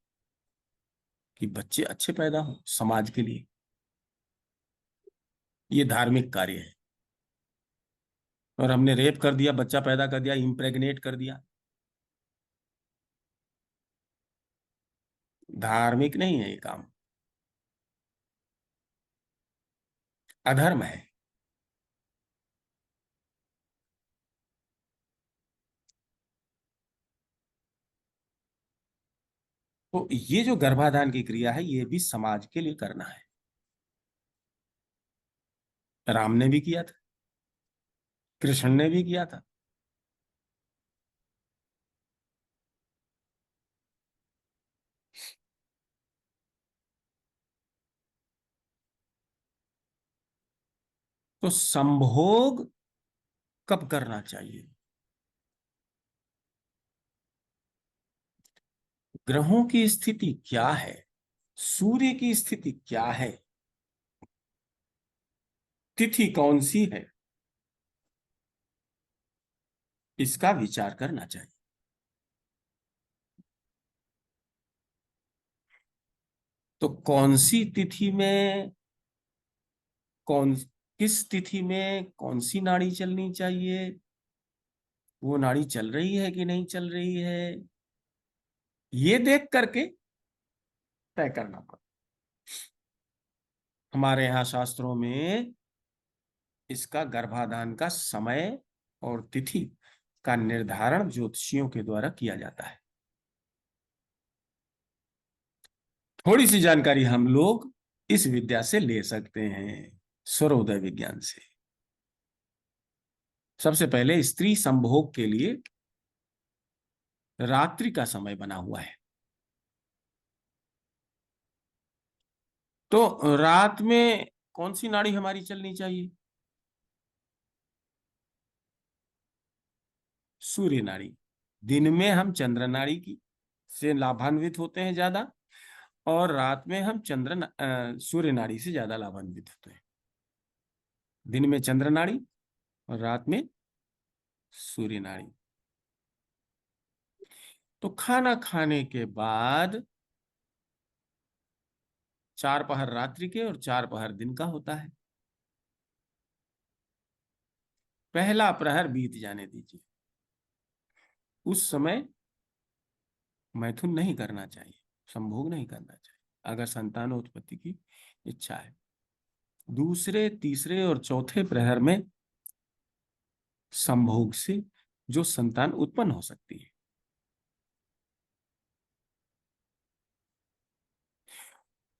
कि बच्चे अच्छे पैदा हो समाज के लिए। ये धार्मिक कार्य है। और हमने रेप कर दिया, बच्चा पैदा कर दिया, इम्प्रेग्नेट कर दिया, धार्मिक नहीं है ये काम, अधर्म है। तो ये जो गर्भाधान की क्रिया है, ये भी समाज के लिए करना है। राम ने भी किया था, कृष्ण ने भी किया था। तो संभोग कब करना चाहिए? ग्रहों की स्थिति क्या है, सूर्य की स्थिति क्या है, तिथि कौन सी है, इसका विचार करना चाहिए। तो कौन सी तिथि में, कौन किस तिथि में कौन सी नाड़ी चलनी चाहिए, वो नाड़ी चल रही है कि नहीं चल रही है, ये देख करके तय करना पड़ता। हमारे यहाँ शास्त्रों में इसका गर्भाधान का समय और तिथि का निर्धारण ज्योतिषियों के द्वारा किया जाता है। थोड़ी सी जानकारी हम लोग इस विद्या से ले सकते हैं, सूर्योदय विज्ञान से। सबसे पहले स्त्री संभोग के लिए रात्रि का समय बना हुआ है। तो रात में कौन सी नाड़ी हमारी चलनी चाहिए? सूर्य नाड़ी। दिन में हम चंद्र नाड़ी की से लाभान्वित होते हैं ज्यादा, और रात में हम सूर्य नाड़ी से ज्यादा लाभान्वित होते हैं। दिन में चंद्र नाड़ी और रात में सूर्य नाड़ी। तो खाना खाने के बाद 4 पहर रात्रि के और 4 पहर दिन का होता है। पहला प्रहर बीत जाने दीजिए, उस समय मैथुन नहीं करना चाहिए, संभोग नहीं करना चाहिए, अगर संतानोत्पत्ति की इच्छा है। दूसरे, तीसरे और चौथे प्रहर में संभोग से जो संतान उत्पन्न हो सकती है।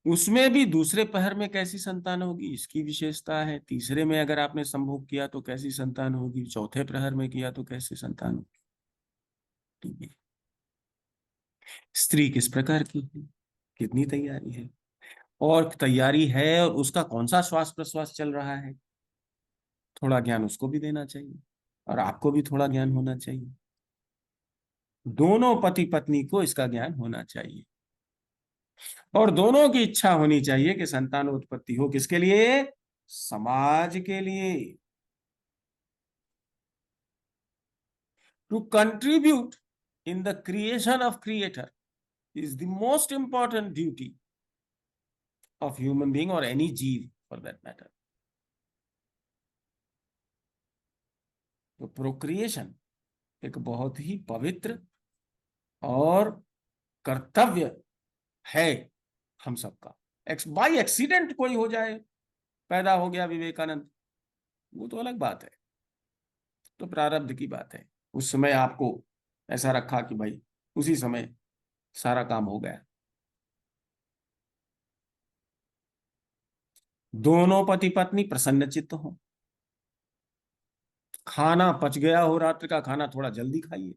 उसमें भी दूसरे पहर में कैसी संतान होगी, इसकी विशेषता है। तीसरे में अगर आपने संभोग किया तो कैसी संतान होगी, चौथे प्रहर में किया तो कैसी संतान होगी। ठीक है। स्त्री किस प्रकार की है, कितनी तैयारी है, और तैयारी है और उसका कौन सा श्वास प्रश्वास चल रहा है, थोड़ा ज्ञान उसको भी देना चाहिए, और आपको भी थोड़ा ज्ञान होना चाहिए। दोनों पति पत्नी को इसका ज्ञान होना चाहिए। और दोनों की इच्छा होनी चाहिए कि संतानोत्पत्ति हो। किसके लिए? समाज के लिए। To contribute in the creation of creator is the most important duty of human being or any जीव for that matter. तो प्रोक्रिएशन एक बहुत ही पवित्र और कर्तव्य है हम सबका। बाई एक्सीडेंट कोई हो जाए, पैदा हो गया विवेकानंद, वो तो अलग बात है, तो प्रारब्ध की बात है। उस समय आपको ऐसा रखा कि भाई उसी समय सारा काम हो गया। दोनों पति पत्नी प्रसन्न चित्त हो, खाना पच गया हो, रात्रि का खाना थोड़ा जल्दी खाइए,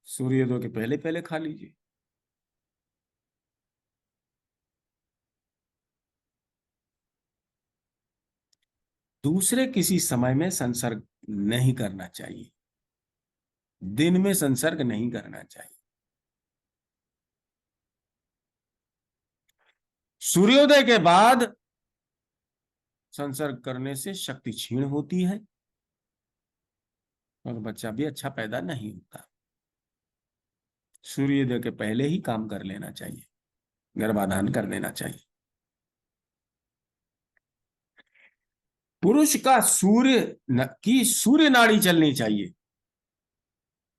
सूर्योदय के पहले पहले खा लीजिए। दूसरे किसी समय में संसर्ग नहीं करना चाहिए, दिन में संसर्ग नहीं करना चाहिए। सूर्योदय के बाद संसर्ग करने से शक्ति क्षीण होती है और बच्चा भी अच्छा पैदा नहीं होता। सूर्योदय के पहले ही काम कर लेना चाहिए, गर्भाधान कर देना चाहिए। पुरुष का सूर्य नाड़ी चलनी चाहिए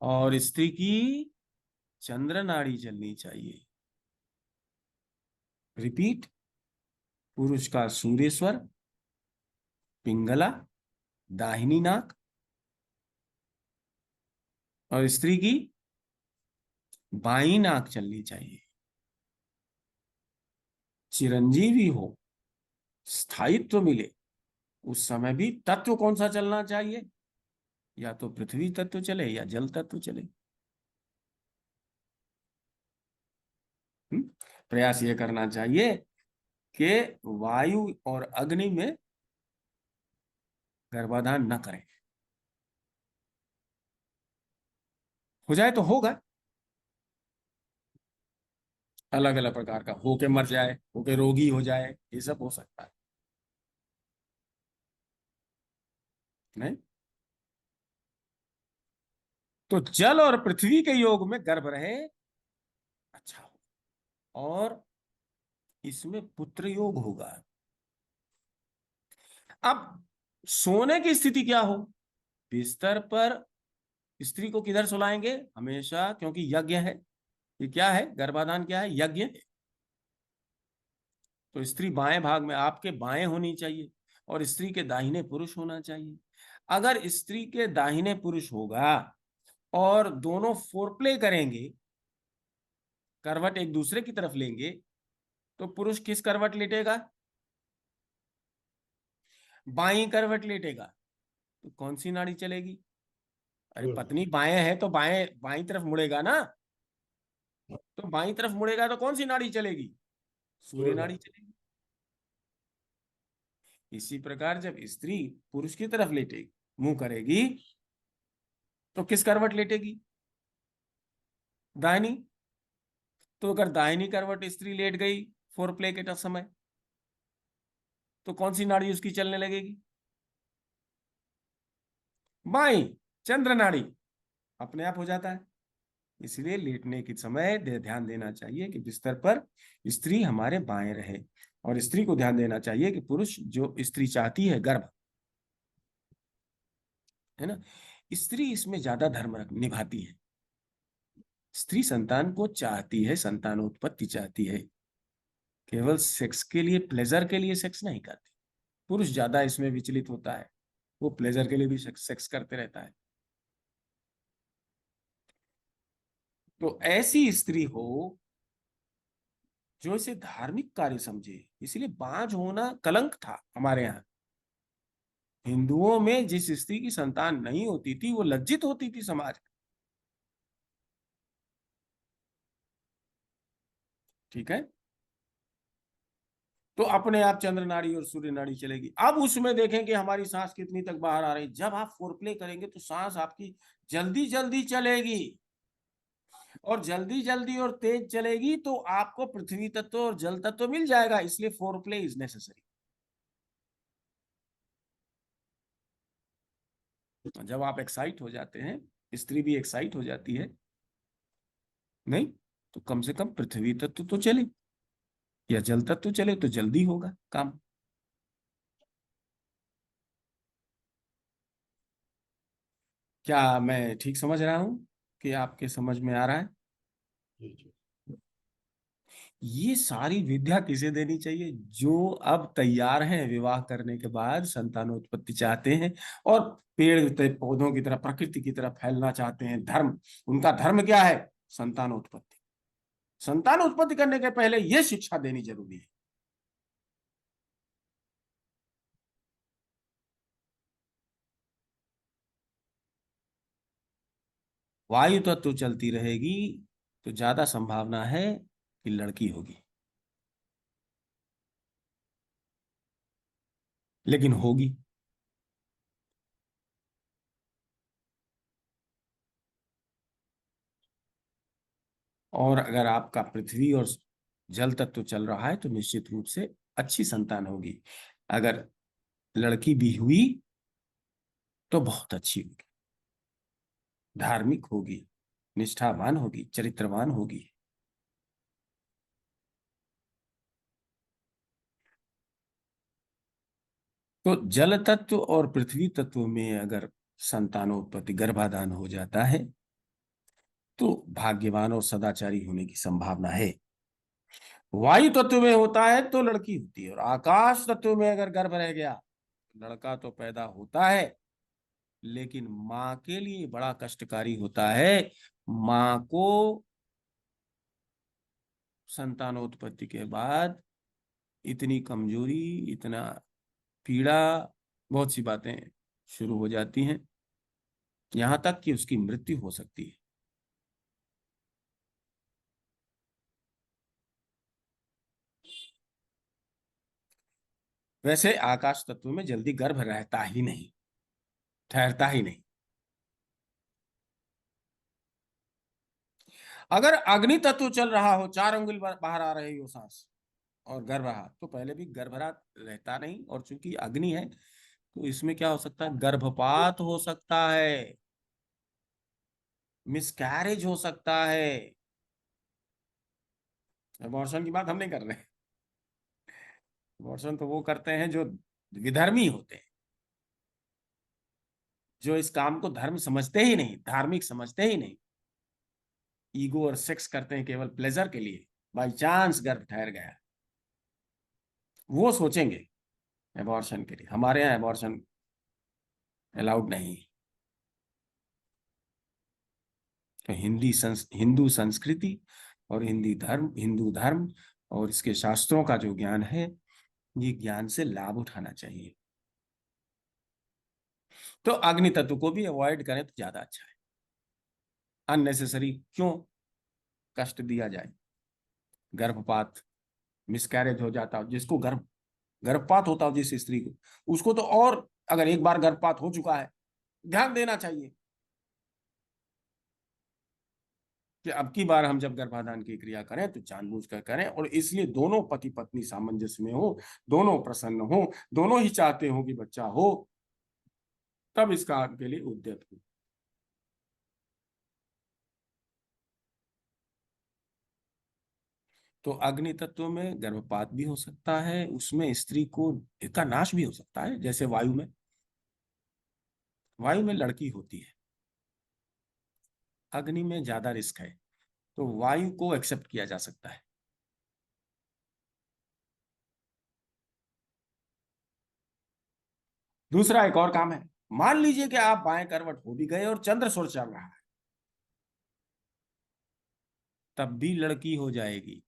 और स्त्री की चंद्र नाड़ी चलनी चाहिए। रिपीट, पुरुष का सूर्य स्वर, पिंगला, दाहिनी नाक, और स्त्री की बाई नाक चलनी चाहिए। चिरंजीवी हो, स्थायित्व मिले, उस समय भी तत्व कौन सा चलना चाहिए? या तो पृथ्वी तत्व चले या जल तत्व चले। प्रयास ये करना चाहिए कि वायु और अग्नि में गर्भाधान न करें। हो जाए तो होगा, अलग अलग प्रकार का, होके मर जाए, होके रोगी हो जाए, ये सब हो सकता है। नहीं तो जल और पृथ्वी के योग में गर्भ रहे, अच्छा हो, और इसमें पुत्र योग होगा। अब सोने की स्थिति क्या हो? बिस्तर पर स्त्री को किधर सुलाएंगे? हमेशा, क्योंकि यज्ञ है। ये क्या है? गर्भाधान क्या है? यज्ञ है। तो स्त्री बाएं भाग में आपके बाएं होनी चाहिए और स्त्री के दाहिने पुरुष होना चाहिए। अगर स्त्री के दाहिने पुरुष होगा और दोनों फोरप्ले करेंगे, करवट एक दूसरे की तरफ लेंगे, तो पुरुष किस करवट लेटेगा? बाईं करवट लेटेगा। तो कौन सी नाड़ी चलेगी? अरे पत्नी बाएं है तो बाईं तरफ मुड़ेगा ना, तो बाईं तरफ मुड़ेगा तो कौन सी नाड़ी चलेगी? सूर्य नाड़ी चलेगी। इसी प्रकार जब स्त्री पुरुष की तरफ लेटेगी, मुंह करेगी, तो किस करवट लेटेगी? दाहिनी। तो अगर दाहिनी करवट स्त्री लेट गई फोरप्ले के समय, तो कौन सी नाड़ी उसकी चलने लगेगी? बाईं, चंद्र नाड़ी, अपने आप हो जाता है। इसलिए लेटने के समय ध्यान देना चाहिए कि बिस्तर पर स्त्री हमारे बाएं रहे, और स्त्री को ध्यान देना चाहिए कि पुरुष जो स्त्री चाहती है गर्भ, है ना, स्त्री इसमें ज्यादा धर्म निभाती है। स्त्री संतान को चाहती है, संतानोत्पत्ति चाहती है, केवल सेक्स के लिए, प्लेजर के लिए सेक्स नहीं करती। पुरुष ज्यादा इसमें विचलित होता है, वो प्लेजर के लिए भी सेक्स करते रहता है। तो ऐसी स्त्री हो जो इसे धार्मिक कार्य समझे। इसलिए बांझ होना कलंक था हमारे यहाँ। हिंदुओं में जिस स्त्री की संतान नहीं होती थी वो लज्जित होती थी समाज में। ठीक है, तो अपने आप चंद्र नाड़ी और सूर्य नाड़ी चलेगी। अब उसमें देखें कि हमारी सांस कितनी तक बाहर आ रही। जब आप फोरप्ले करेंगे तो सांस आपकी जल्दी जल्दी चलेगी, और जल्दी जल्दी और तेज चलेगी तो आपको पृथ्वी तत्व और जल तत्व मिल जाएगा, इसलिए फोरप्ले इज नेसेसरी। जब आप एक्साइट हो जाते हैं, स्त्री भी एक्साइट हो जाती है, नहीं तो कम से कम पृथ्वी तत्व तो चले या जल तत्व चले तो जल्दी होगा काम। क्या मैं ठीक समझ रहा हूं कि आपके समझ में आ रहा है? जी जी। ये सारी विद्या किसे देनी चाहिए? जो अब तैयार हैं विवाह करने के बाद, संतानोत्पत्ति चाहते हैं और पौधों की तरह, प्रकृति की तरह फैलना चाहते हैं। धर्म, उनका धर्म क्या है? संतानोत्पत्ति। संतानोत्पत्ति करने के पहले यह शिक्षा देनी जरूरी है। वायु तत्व चलती रहेगी तो ज्यादा संभावना है कि लड़की होगी, लेकिन होगी। और अगर आपका पृथ्वी और जल तत्व चल रहा है तो निश्चित रूप से अच्छी संतान होगी। अगर लड़की भी हुई तो बहुत अच्छी होगी, धार्मिक होगी, निष्ठावान होगी, चरित्रवान होगी। तो जल तत्व और पृथ्वी तत्व में अगर संतानोत्पत्ति, गर्भाधान हो जाता है तो भाग्यवान और सदाचारी होने की संभावना है। वायु तत्व में होता है तो लड़की होती है, और आकाश तत्व में अगर गर्भ रह गया, लड़का तो पैदा होता है लेकिन मां के लिए बड़ा कष्टकारी होता है। मां को संतानोत्पत्ति के बाद इतनी कमजोरी, इतना पीड़ा, बहुत सी बातें शुरू हो जाती हैं, यहां तक कि उसकी मृत्यु हो सकती है। वैसे आकाश तत्व में जल्दी गर्भ रहता ही नहीं, ठहरता ही नहीं। अगर अग्नि तत्व चल रहा हो, 4 अंगुल बाहर आ रही हो सांस और गर्भ रहा, तो पहले भी गर्भरात रहता नहीं, और चूंकि अग्नि है तो इसमें क्या हो सकता है? गर्भपात हो सकता है, मिसकैरेज हो सकता है। अबॉर्शन की बात हम नहीं कर रहे हैं। अबॉर्शन तो वो करते हैं जो विधर्मी होते हैं, जो इस काम को धर्म समझते ही नहीं, धार्मिक समझते ही नहीं, ईगो और सेक्स करते हैं केवल प्लेजर के लिए। बाई चांस गर्भ ठहर गया, वो सोचेंगे एबॉर्शन के लिए। हमारे यहाँ एबॉर्शन अलाउड नहीं। तो हिंदू संस्कृति और हिंदू धर्म और इसके शास्त्रों का जो ज्ञान है, ये ज्ञान से लाभ उठाना चाहिए। तो अग्नि तत्व को भी अवॉइड करें तो ज्यादा अच्छा है। अननेसेसरी क्यों कष्ट दिया जाए? गर्भपात, मिसकैरेज हो जाता हो, जिसको गर्भपात होता हो, जिस स्त्री को, उसको तो, और अगर एक बार गर्भपात हो चुका है, ध्यान देना चाहिए कि अब की बार हम जब गर्भाधान की क्रिया करें तो जानबूझ कर करें, और इसलिए दोनों पति पत्नी सामंजस्य में हो, दोनों प्रसन्न हो, दोनों ही चाहते हो कि बच्चा हो, तब इस काम के लिए उद्यत हो। तो अग्नि तत्व में गर्भपात भी हो सकता है, उसमें स्त्री को का नाश भी हो सकता है। जैसे वायु में लड़की होती है, अग्नि में ज्यादा रिस्क है, तो वायु को एक्सेप्ट किया जा सकता है। दूसरा एक और काम है, मान लीजिए कि आप बाएं करवट हो भी गए और चंद्र सूर्य चल रहा है, तब भी लड़की हो जाएगी,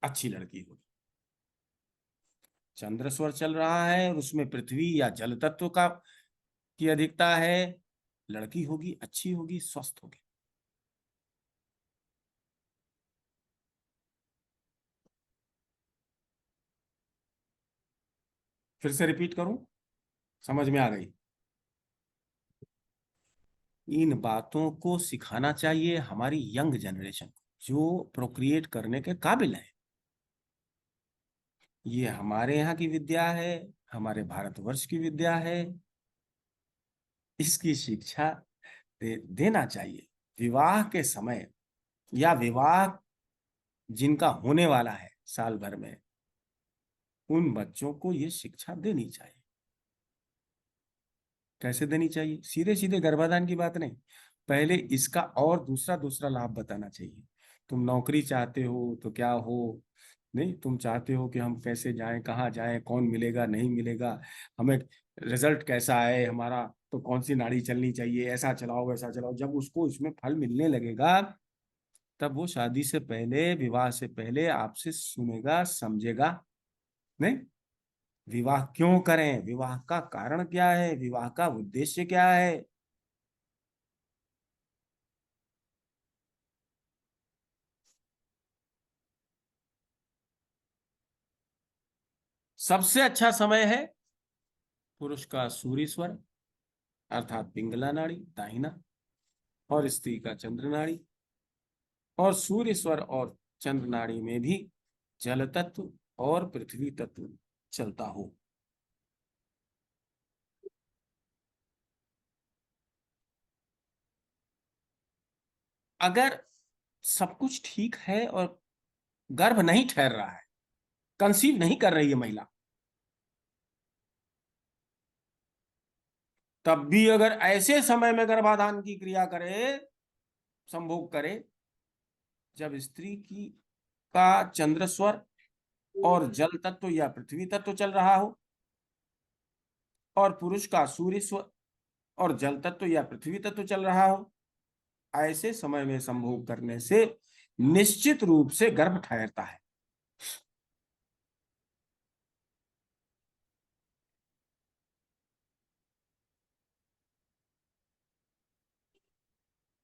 अच्छी लड़की होगी। चंद्र स्वर चल रहा है और उसमें पृथ्वी या जल तत्व का की अधिकता है, लड़की होगी, अच्छी होगी, स्वस्थ होगी। फिर से रिपीट करूं, समझ में आ गई? इन बातों को सिखाना चाहिए हमारी यंग जनरेशन को, जो प्रोक्रिएट करने के काबिल है। ये हमारे यहाँ की विद्या है, हमारे भारतवर्ष की विद्या है। इसकी शिक्षा देना चाहिए। विवाह के समय या विवाह जिनका होने वाला है साल भर में, उन बच्चों को ये शिक्षा देनी चाहिए। कैसे देनी चाहिए? सीधे सीधे गर्भाधान की बात नहीं, पहले इसका और दूसरा दूसरा लाभ बताना चाहिए। तुम नौकरी चाहते हो तो क्या हो, नहीं तुम चाहते हो कि हम कैसे जाएं, कहाँ जाएं, कौन मिलेगा नहीं मिलेगा, हमें रिजल्ट कैसा आए हमारा, तो कौन सी नाड़ी चलनी चाहिए, ऐसा चलाओ वैसा चलाओ। जब उसको इसमें फल मिलने लगेगा, तब वो शादी से पहले, विवाह से पहले आपसे सुनेगा, समझेगा। नहीं, विवाह क्यों करें, विवाह का कारण क्या है, विवाह का उद्देश्य क्या है। सबसे अच्छा समय है पुरुष का सूर्य स्वर अर्थात पिंगला नाड़ी दाहिना, और स्त्री का चंद्र नाड़ी। और सूर्य स्वर और चंद्र नाड़ी में भी जल तत्व और पृथ्वी तत्व चलता हो। अगर सब कुछ ठीक है और गर्भ नहीं ठहर रहा है, कंसीव नहीं कर रही है महिला, तब भी अगर ऐसे समय में गर्भाधान की क्रिया करे, संभोग करे, जब स्त्री की का चंद्र स्वर और जल तत्व या पृथ्वी तत्व चल रहा हो, और पुरुष का सूर्य स्वर और जल तत्व या पृथ्वी तत्व चल रहा हो, ऐसे समय में संभोग करने से निश्चित रूप से गर्भ ठहरता है।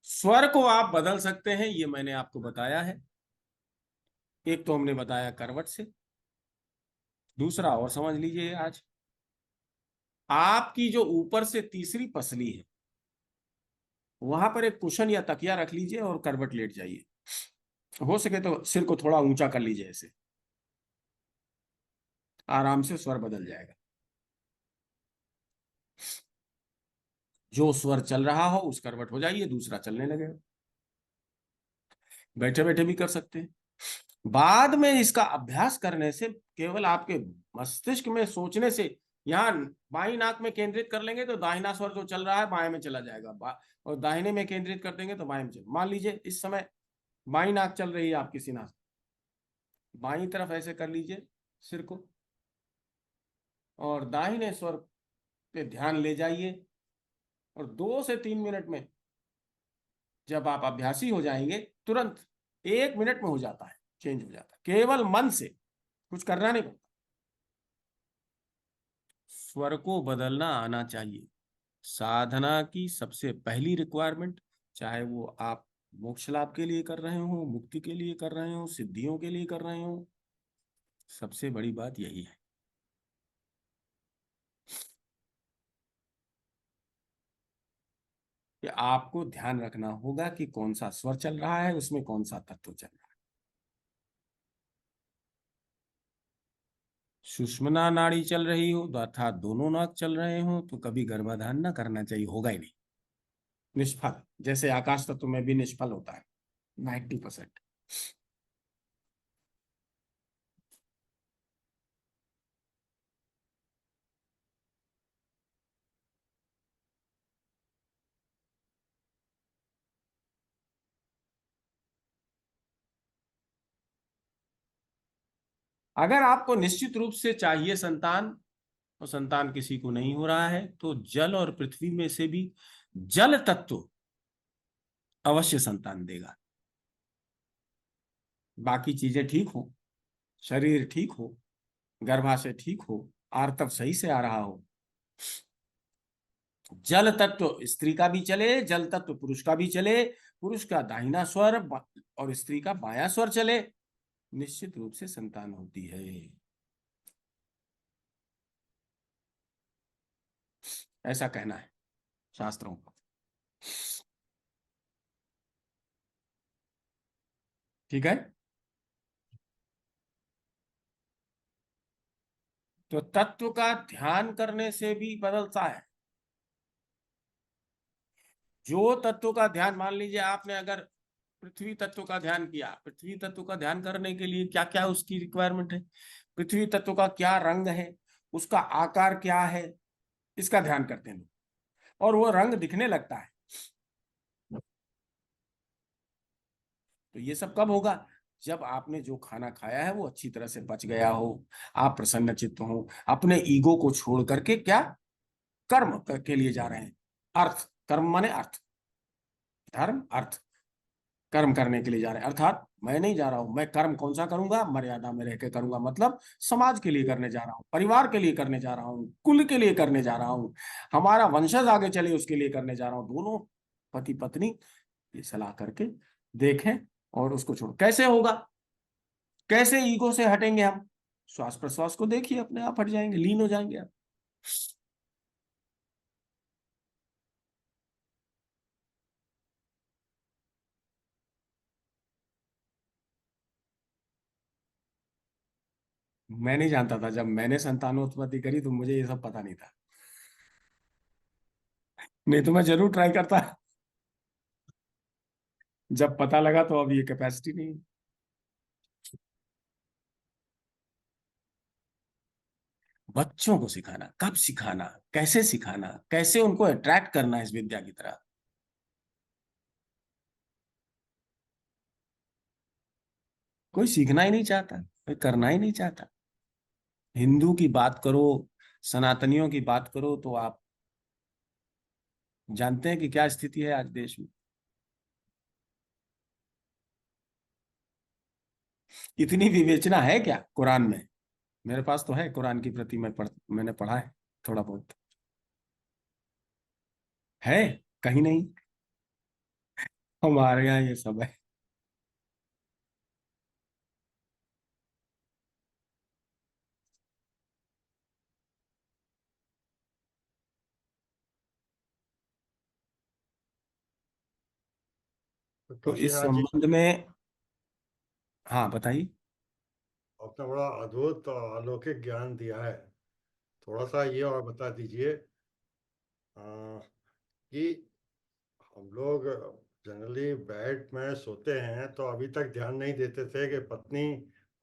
स्वर को आप बदल सकते हैं, ये मैंने आपको बताया है। एक तो हमने बताया करवट से, दूसरा और समझ लीजिए आज, आपकी जो ऊपर से तीसरी पसली है, वहां पर एक कुशन या तकिया रख लीजिए और करवट लेट जाइए। हो सके तो सिर को थोड़ा ऊंचा कर लीजिए, ऐसे आराम से स्वर बदल जाएगा। जो स्वर चल रहा हो उस करवट हो जाइए, दूसरा चलने लगेगा। बैठे बैठे भी कर सकते हैं। बाद में इसका अभ्यास करने से, केवल आपके मस्तिष्क में सोचने से, यहाँ बाई नाक में केंद्रित कर लेंगे तो दाहिना स्वर जो चल रहा है बाएं में चला जाएगा, और दाहिने में केंद्रित कर देंगे तो बाएं में चल। मान लीजिए इस समय बाई नाक चल रही है आपकी सीना से, बाई तरफ ऐसे कर लीजिए सिर को, और दाहिने स्वर पे ध्यान ले जाइए, और 2 से 3 मिनट में जब आप अभ्यासी हो जाएंगे, तुरंत 1 मिनट में हो जाता है, चेंज हो जाता है, केवल मन से, कुछ करना नहीं पड़ता। स्वर को बदलना आना चाहिए। साधना की सबसे पहली रिक्वायरमेंट, चाहे वो आप मोक्ष लाभ के लिए कर रहे हो, मुक्ति के लिए कर रहे हो, सिद्धियों के लिए कर रहे हो, सबसे बड़ी बात यही है। कि आपको ध्यान रखना होगा कि कौन सा स्वर चल रहा है, उसमें कौन सा तत्व चल रहा है। सुषुम्ना नाड़ी चल रही हो अर्थात दोनों नाक चल रहे हो, तो कभी गर्भाधान ना करना चाहिए, होगा ही नहीं, निष्फल। जैसे आकाश तत्व में भी निष्फल होता है 90%। अगर आपको निश्चित रूप से चाहिए संतान, और संतान किसी को नहीं हो रहा है, तो जल और पृथ्वी में से भी जल तत्व अवश्य संतान देगा। बाकी चीजें ठीक हो, शरीर ठीक हो, गर्भाशय ठीक हो, आर्तव सही से आ रहा हो, जल तत्व स्त्री का भी चले, जल तत्व पुरुष का भी चले, पुरुष का दाहिना स्वर और स्त्री का बायां स्वर चले, निश्चित रूप से संतान होती है। ऐसा कहना है शास्त्रों का। ठीक है। तो तत्व का ध्यान करने से भी बदलता है। जो तत्व का ध्यान, मान लीजिए आपने अगर पृथ्वी तत्व का ध्यान किया, पृथ्वी तत्व का ध्यान करने के लिए क्या क्या उसकी रिक्वायरमेंट है, पृथ्वी तत्व का क्या रंग है, उसका आकार क्या है, इसका ध्यान करते हैं और वो रंग दिखने लगता है। तो ये सब कब होगा? जब आपने जो खाना खाया है वो अच्छी तरह से पच गया हो, आप प्रसन्न चित्त हो, अपने ईगो को छोड़ करके क्या कर्म के लिए जा रहे हैं। अर्थ, कर्म माने अर्थ, धर्म अर्थ, कर्म करने के लिए जा रहे हैं। अर्थात मैं नहीं जा रहा हूं, मैं कर्म कौन सा करूंगा, मर्यादा में रह के करूंगा, मतलब समाज के लिए करने जा रहा हूं, परिवार के लिए करने जा रहा हूं, कुल के लिए करने जा रहा हूं, हमारा वंशज आगे चले उसके लिए करने जा रहा हूं। दोनों पति पत्नी ये सलाह करके देखें और उसको छोड़। कैसे होगा, कैसे ईगो से हटेंगे हम? श्वास प्रश्वास को देखिए, अपने आप हट जाएंगे, लीन हो जाएंगे आप। मैं नहीं जानता था, जब मैंने संतानोत्पत्ति करी तो मुझे ये सब पता नहीं था, नहीं तो मैं जरूर ट्राई करता। जब पता लगा तो अब ये कैपेसिटी नहीं है। बच्चों को सिखाना, कब सिखाना, कैसे सिखाना, कैसे उनको अट्रैक्ट करना इस विद्या की तरह। कोई सीखना ही नहीं चाहता, कोई करना ही नहीं चाहता। हिंदू की बात करो, सनातनियों की बात करो तो आप जानते हैं कि क्या स्थिति है आज देश में। इतनी विवेचना है क्या कुरान में? मेरे पास तो है कुरान की प्रति, मैंने पढ़ा है थोड़ा बहुत। है? कहीं नहीं, हमारे यहाँ ये सब है। तो तो इस काशीनाथ जी, संबंध में, हाँ बताइए। आपने बड़ा अद्भुत और अलौकिक ज्ञान दिया है। थोड़ा सा ये और बता दीजिए कि हम लोग जनरली बेड में सोते हैं तो अभी तक ध्यान नहीं देते थे कि पत्नी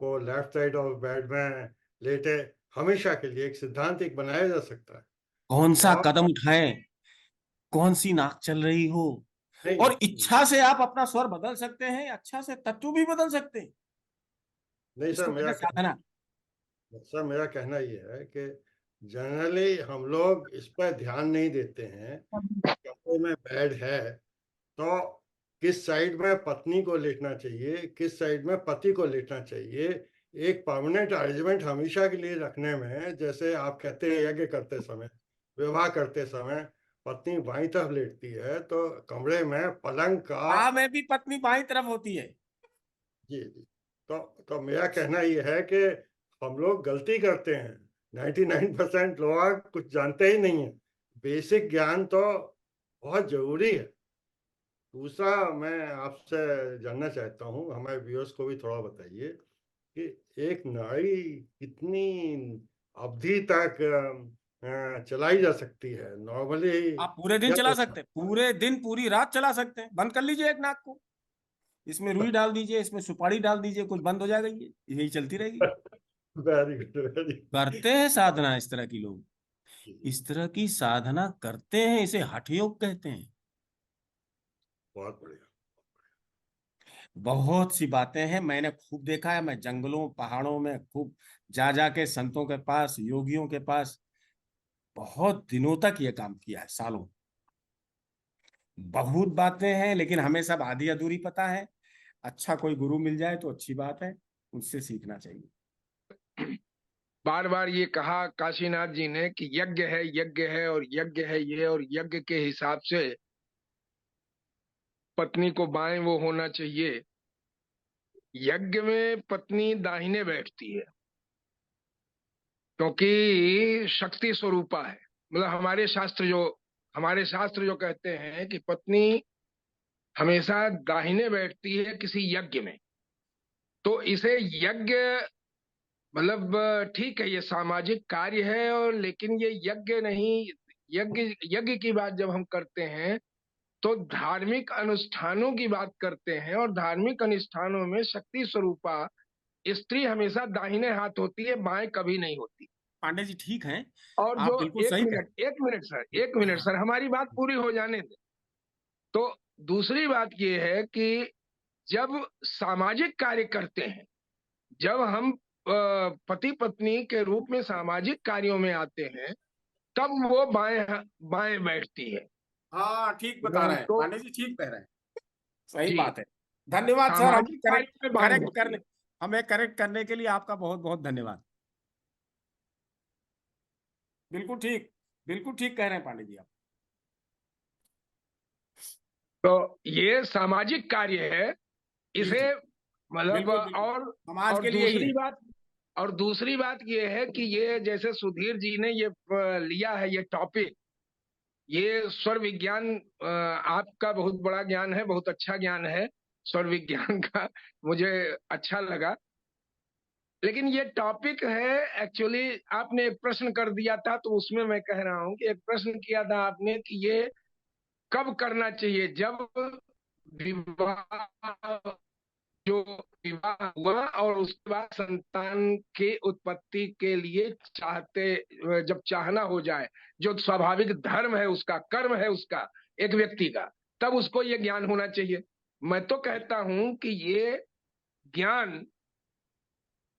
को लेफ्ट साइड ऑफ बेड में लेटे हमेशा के लिए एक सिद्धांत एक बनाया जा सकता है। कौन सा और कदम उठाएं, कौन सी नाक चल रही हो, नहीं, और इच्छा से आप अपना स्वर बदल सकते हैं, अच्छा से तत्व भी बदल सकते हैं। नहीं सर, इसको कहते हैं साधना। मेरा कहना ये है कि जनरली हम लोग इस पर ध्यान नहीं देते हैं। कमरे में बेड है तो किस साइड में पत्नी को लेटना चाहिए, किस साइड में पति को लेटना चाहिए, एक परमानेंट अरेंजमेंट हमेशा के लिए रखने में। जैसे आप कहते हैं यज्ञ करते समय, विवाह करते समय पत्नी बाईं तरफ लेटती है तो कमरे में पलंग का, हाँ, में भी पत्नी बाईं तरफ होती है। जी जी, तो मेरा कहना ये है कि हम लोग गलती करते हैं। 99% लोग कुछ जानते ही नहीं है। बेसिक ज्ञान तो बहुत जरूरी है। दूसरा मैं आपसे जानना चाहता हूँ, हमारे व्यूअर्स को भी थोड़ा बताइए कि एक नारी कितनी अवधि तक चलाई जा सकती है नॉर्मली? आप पूरे दिन क्या चला होता सकते हैं, पूरे दिन पूरी रात चला सकते हैं। बंद कर लीजिए एक नाक को, इसमें रुई डाल दीजिए, इसमें सुपारी डाल दीजिए, कुछ बंद हो जाएगा, ये यही चलती रहेगी। है? वेरी गुड, वेरी करते हैं साधना इस तरह की लोग, गुड। इस तरह की साधना करते हैं, इसे हठ योग कहते हैं। बहुत बढ़िया। बहुत सी बातें हैं, मैंने खूब देखा है। मैं जंगलों पहाड़ों में खूब जा जाके संतों के पास, योगियों के पास बहुत दिनों तक ये काम किया है, सालों। बहुत बातें हैं लेकिन हमें सब आधी अधूरी पता है। अच्छा कोई गुरु मिल जाए तो अच्छी बात है, उससे सीखना चाहिए। बार बार ये कहा काशीनाथ जी ने कि यज्ञ है, यज्ञ है और यज्ञ है ये, और यज्ञ के हिसाब से पत्नी को बाएं वो होना चाहिए। यज्ञ में पत्नी दाहिने बैठती है क्योंकि शक्ति स्वरूपा है। मतलब हमारे शास्त्र जो कहते हैं कि पत्नी हमेशा दाहिने बैठती है किसी यज्ञ में। तो इसे यज्ञ मतलब ठीक है, ये सामाजिक कार्य है, और लेकिन ये यज्ञ नहीं। यज्ञ यज्ञ की बात जब हम करते हैं तो धार्मिक अनुष्ठानों की बात करते हैं, और धार्मिक अनुष्ठानों में शक्ति स्वरूपा स्त्री हमेशा दाहिने हाथ होती है, बाएं कभी नहीं होती। पांडे जी ठीक है, और आप जो बिल्कुल सही कह एक मिनट हाँ, सर, हमारी बात पूरी हो जाने दे। तो दूसरी बात ये है कि जब सामाजिक कार्य करते हैं, जब हम पति पत्नी के रूप में सामाजिक कार्यों में आते हैं, तब वो बाएं बाएं बैठती है। हाँ ठीक बता रहे हैं तो पांडे जी, ठीक कह रहे हैं, सही जी, बात है। धन्यवाद सर, सामाजिक कार्य में बाएं होती है। हमें करेक्ट करने के लिए आपका बहुत बहुत धन्यवाद। बिल्कुल ठीक, बिल्कुल ठीक कह रहे हैं पांडे जी आप। तो ये सामाजिक कार्य है, जी इसे जी, मतलब बिल्कुल बिल्कुल, समाज और के लिए ही है। दूसरी बात ये है कि ये जैसे सुधीर जी ने ये लिया है ये टॉपिक, ये स्वर विज्ञान, आपका बहुत बड़ा ज्ञान है, बहुत अच्छा ज्ञान है स्वर विज्ञान का, मुझे अच्छा लगा। लेकिन ये टॉपिक है एक्चुअली, आपने एक प्रश्न कर दिया था, तो उसमें मैं कह रहा हूँ कि एक प्रश्न किया था आपने कि ये कब करना चाहिए, जब विवाह जो विवाह हुआ और उसके बाद संतान के उत्पत्ति के लिए जब चाहना हो जाए, जो स्वाभाविक धर्म है उसका, कर्म है उसका, एक व्यक्ति का, तब उसको ये ज्ञान होना चाहिए। मैं तो कहता हूं कि ये ज्ञान,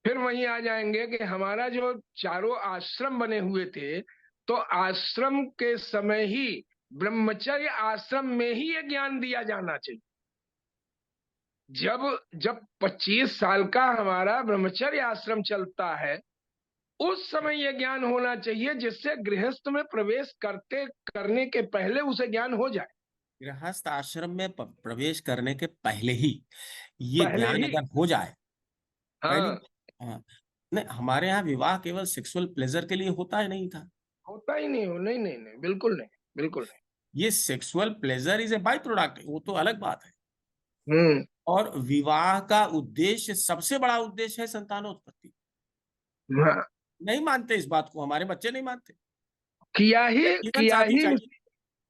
फिर वहीं आ जाएंगे कि हमारा जो चारों आश्रम बने हुए थे, तो आश्रम के समय ही ब्रह्मचर्य आश्रम में ही ये ज्ञान दिया जाना चाहिए। जब जब 25 साल का हमारा ब्रह्मचर्य आश्रम चलता है, उस समय यह ज्ञान होना चाहिए, जिससे गृहस्थ में प्रवेश करने के पहले उसे ज्ञान हो जाए। गृहस्थ आश्रम में प्रवेश करने के पहले ही ये पहले ज्ञान ही, अगर हो जाए, पहली, हाँ। हाँ, नहीं हमारे यहाँ विवाह केवल सेक्सुअल प्लेजर के लिए होता है नहीं था। होता ही नहीं हो, नहीं नहीं नहीं, बिल्कुल नहीं, बिल्कुल ये sexual pleasure is a by product, वो तो अलग बात है। नहीं। और विवाह का उद्देश्य, सबसे बड़ा उद्देश्य है संतानोत्पत्ति। हाँ, नहीं मानते इस बात को, हमारे बच्चे नहीं मानते। किया ही जीवन किया साथी ही चाहिए,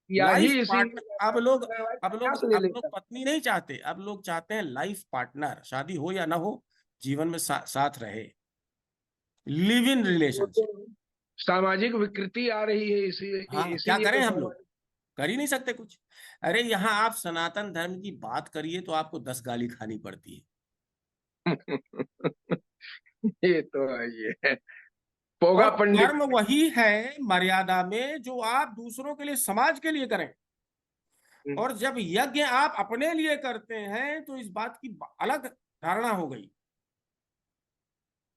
किया ही लाइफ इसीलिए पार्टनर। जाता है कि मैं भाई संन्यास ले अब लोग लेता पत्नी नहीं चाहते, अब लोग चाहते हैं लाइफ पार्टनर, शादी हो या ना हो, जीवन में साथ रहे, लिव इन हूं। वो रिलेशनशिप। तो सामाजिक विकृति आ रही है, हाँ, क्या इसीलिए करें तो हम लोग, सामाजिक। कर ही नहीं सकते कुछ। अरे यहाँ आप सनातन धर्म की बात करिए तो आपको 10 गाली खानी पड़ती है। ये तो है, ये है। पोगा और पंडित। धर्म वही है मर्यादा में जो आप दूसरों के लिए, समाज के लिए करें। और जब यज्ञ आप अपने लिए करते हैं तो इस बात की अलग धारणा हो गई,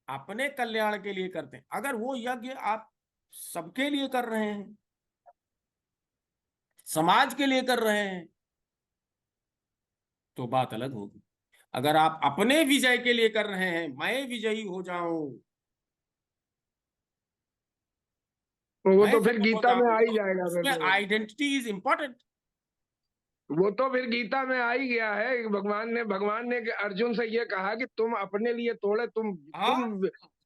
अपने कल्याण के लिए करते हैं। अगर वो यज्ञ आप सबके लिए कर रहे हैं, समाज के लिए कर रहे हैं, तो बात अलग होगी। अगर आप अपने विजय के लिए कर रहे हैं, मैं विजयी हो जाऊं, वो मैं तो फिर खत्म हो गीता में जाऊं, आ ही तो जाएगा फिर उसमें तो। Identity is important. वो तो फिर गीता में आ ही गया है कि भगवान ने अर्जुन से ये कहा कि तुम अपने लिए तोड़े, हाँ,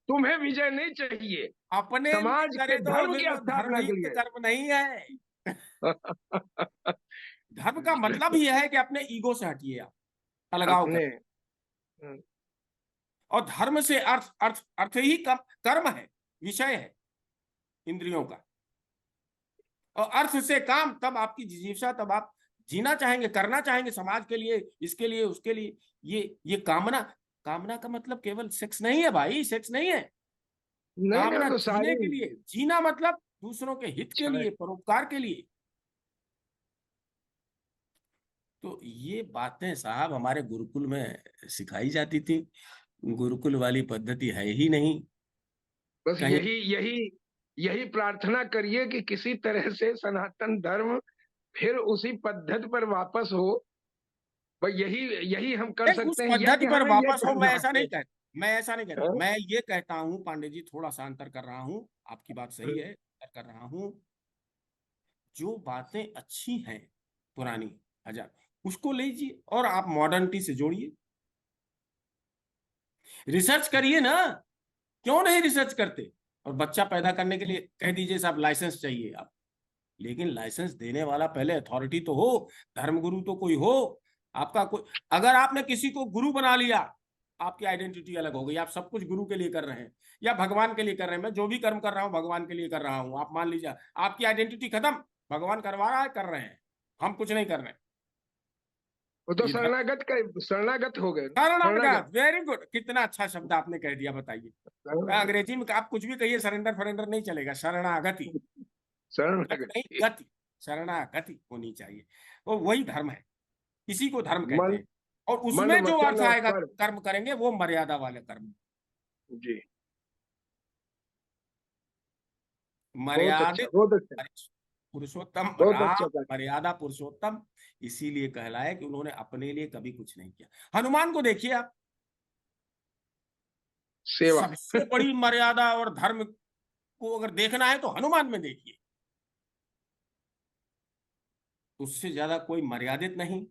तुम्हें विजय नहीं चाहिए, अपने लिए समाज के करे तो धर्म फिर की वो स्थापना के धर्मयुक्त लिए। कर्म नहीं है। धर्म का मतलब ही है कि अपने ईगो से हटिए, आप अलगाव कर। अपने और धर्म से अर्थ अर्थ अर्थ ही कर्म है, विषय है इंद्रियों का। और अर्थ से काम, तब आपकी जिजीविषा, तब आप जीना चाहेंगे, करना चाहेंगे समाज के लिए, इसके लिए, उसके लिए। ये कामना, कामना का मतलब केवल सेक्स नहीं है भाई, सेक्स नहीं है। नहीं नहीं, वो कामना तो जीने सारी के लिए, जीना मतलब दूसरों के हित के इच्छाएं। लिए, परोपकार के लिए। तो ये बातें साहब हमारे गुरुकुल में सिखाई जाती थी। गुरुकुल वाली पद्धति है ही नहीं बस कहीं। यही यही यही प्रार्थना करिए कि किसी तरह से सनातन धर्म फिर उसी पद्धति पर वापस हो। भाई यही यही हम कर नहीं, उस सकते हैं, पद्धति यज्ञ पर हमें ये वापस हो, मैं करना ऐसा है। नहीं कहता, मैं ऐसा नहीं कहता, हाँ? मैं ये कहता हूं पांडे जी, थोड़ा सा अंतर कर रहा हूं। आपकी बात सही है, अंतर कर रहा हूं। जो बातें अच्छी हैं पुरानी, हजार, उसको लीजिए और आप मॉडर्निटी से जोड़िए। रिसर्च करिए ना, क्यों नहीं रिसर्च करते? और बच्चा पैदा करने के लिए कह दीजिए साहब लाइसेंस चाहिए आप, लेकिन लाइसेंस देने वाला पहले अथॉरिटी तो हो, धर्मगुरु तो कोई हो आपका। कोई अगर आपने किसी को गुरु बना लिया, आपकी आइडेंटिटी अलग हो गई, आप सब कुछ गुरु के लिए कर रहे हैं या भगवान के लिए कर रहे हैं। मैं जो भी कर्म कर रहा हूं भगवान के लिए कर रहा हूं, आप मान लीजिए आपकी आइडेंटिटी खत्म, भगवान करवा रहा है, कर रहे हैं, हम कुछ नहीं कर रहे। वो तो ये शरणागत हो गए। शरणागत, वेरी गुड, कितना अच्छा शब्द आपने कह दिया, बताइए। शरणागत अंग्रेजी में आप कुछ भी कहिए, सरेंडर फरेंडर नहीं चलेगा, शरणागति, नहीं शरणागत गति, शरणागति होनी चाहिए। तो वही धर्म है, इसी को धर्म कहते मन हैं। और मन उसमें जो वचन अर्थ और आएगा कर्म। कर्म करेंगे वो मर्यादा वाले कर्म, जी, बहुत अच्छा, मर्यादित, बहुत अच्छा, पुरुषोत्तम बहुत राम, अच्छा था। मर्यादा पुरुषोत्तम, इसीलिए कहलाया कि उन्होंने अपने लिए कभी कुछ नहीं किया। हनुमान को देखिए आप, सेवा। सबसे बड़ी मर्यादा और धर्म को अगर देखना है तो हनुमान में देखिए, उससे ज्यादा कोई मर्यादित नहीं,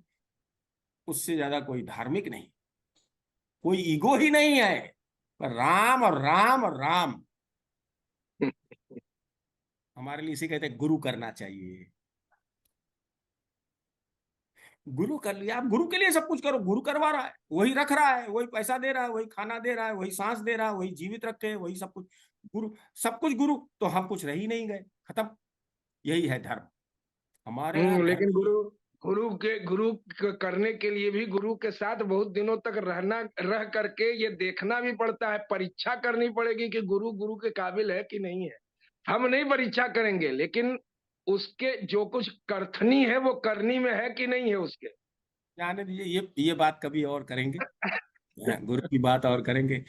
उससे ज्यादा कोई धार्मिक नहीं, कोई ईगो ही नहीं है, पर राम और राम और राम। हमारे लिए इसे कहते हैं गुरु करना चाहिए। गुरु कर लिया, आप गुरु के लिए सब कुछ करो, गुरु करवा रहा है, वही रख रहा है, वही पैसा दे रहा है, वही खाना दे रहा है, वही सांस दे रहा है, वही जीवित रखे, वही सब कुछ गुरु, सब कुछ गुरु, तो हम कुछ रह ही नहीं गए, खत्म। यही है धर्म हमारे यहाँ, धर्म लेकिन ही गुरु करने के लिए भी गुरु के साथ बहुत दिनों तक रह करके ये देखना भी पड़ता है, परीक्षा करनी पड़ेगी कि गुरु गुरु के काबिल है कि नहीं है। हम नहीं परीक्षा करेंगे, लेकिन उसके जो कुछ करथनी है वो करनी में है कि नहीं है उसके। जाने दीजिए, ये बात कभी और करेंगे, गुरु की बात और करेंगे,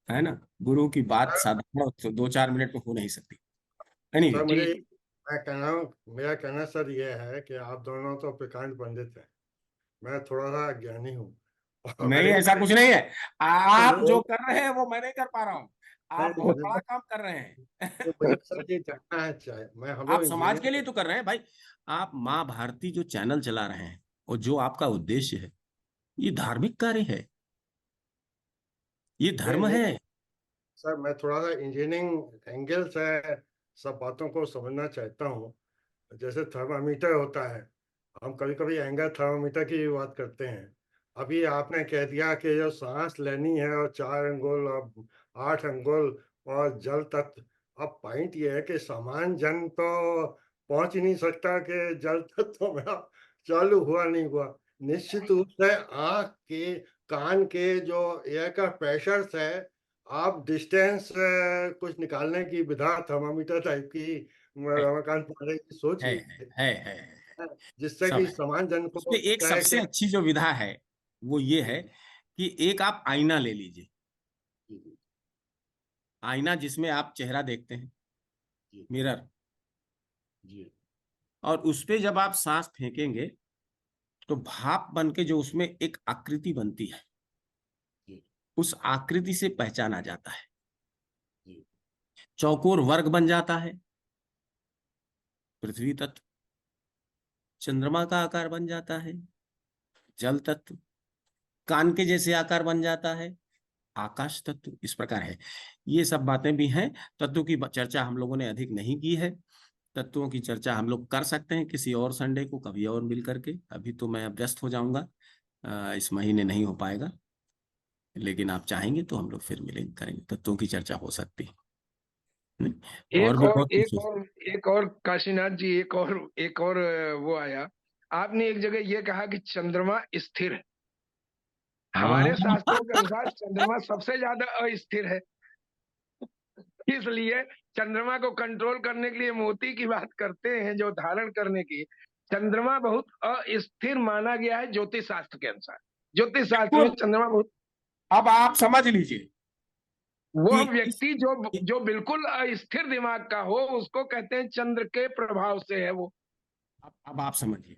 है ना। गुरु की बात साधारण तो 2-4 मिनट में हो नहीं सकती। सर एनीवे, मुझे, जी, मैं कहना मेरा कहना सर ये है कि आप दोनों तो प्रकांड पंडित हैं, मैं थोड़ा सा ज्ञानी हूँ। और नहीं मेरी ऐसा कुछ नहीं है, आप वो जो कर रहे हैं वो मैं नहीं कर पा रहा हूँ, आप बहुत बड़ा काम कर रहे हैं। मुझे सर ये जानना है, चाहे मैं हम आप लोग समाज के इंजीनियर। लिए तो कर रहे हैं भाई, आप माँ भारती जो चैनल चला रहे हैं और जो आपका उद्देश्य है, ये धार्मिक कार्य है, ये नहीं धर्म नहीं है। सर, मैं थोड़ा सा इंजीनियरिंग एंगल से सब बातों को समझना चाहता हूँ। जैसे थर्मामीटर होता है, हम कभी कभी एंगल थर्मामीटर की भी बात करते हैं। अभी आपने कह दिया कि जो सांस लेनी है और 4 अंगुल और 8 अंगुल और जल तत्व। अब पॉइंट ये है कि सामान्य जन तो पहुंच ही नहीं सकता कि जल तत्व में चालू हुआ नहीं हुआ। निश्चित रूप से आंख के, कान के जो एयर का प्रेशर है, आप डिस्टेंस कुछ निकालने की विधा थर्मामीटर टाइप की है रमाकांत पांडे की है सोची, है, जिससे सब कि है। समान जन को उसमें एक कहे सबसे कि अच्छी जो विधा है वो ये जी है कि एक आप आईना ले लीजिए, जी आईना जिसमें आप चेहरा देखते हैं, जी मिरर, जी और उस पे जब आप सांस फेंकेंगे तो भाप बन के जो उसमें एक आकृति बनती है, जी उस आकृति से पहचाना जाता है। जी चौकोर वर्ग बन जाता है, पृथ्वी तत्व, चंद्रमा का आकार बन जाता है, जल तत्व, कान के जैसे आकार बन जाता है, आकाश तत्व, इस प्रकार है। ये सब बातें भी हैं। तत्वों की चर्चा हम लोगों ने अधिक नहीं की है, तत्वों की चर्चा हम लोग कर सकते हैं किसी और संडे को, कभी और मिल करके। अभी तो मैं व्यस्त हो जाऊंगा, इस महीने नहीं हो पाएगा, लेकिन आप चाहेंगे तो हम लोग फिर मिलेंगे, करेंगे, तत्वों की चर्चा हो सकती है। नहीं? और एक भी और बहुत कुछ एक और एक और काशीनाथ जी, एक और वो आया। आपने एक जगह ये कहा कि चंद्रमा स्थिर है। हाँ। हमारे शास्त्रों के अनुसार चंद्रमा सबसे ज्यादा अस्थिर है, इसलिए चंद्रमा को कंट्रोल करने के लिए मोती की बात करते हैं जो धारण करने की। चंद्रमा बहुत अस्थिर माना गया है ज्योतिष शास्त्र के अनुसार। ज्योतिष शास्त्र में बिल्कुल, चंद्रमा बहुत, अब आप समझ लीजिए वह कि व्यक्ति जो बिल्कुल अस्थिर दिमाग का हो उसको कहते हैं चंद्र के प्रभाव से है वो। अब आप समझिए,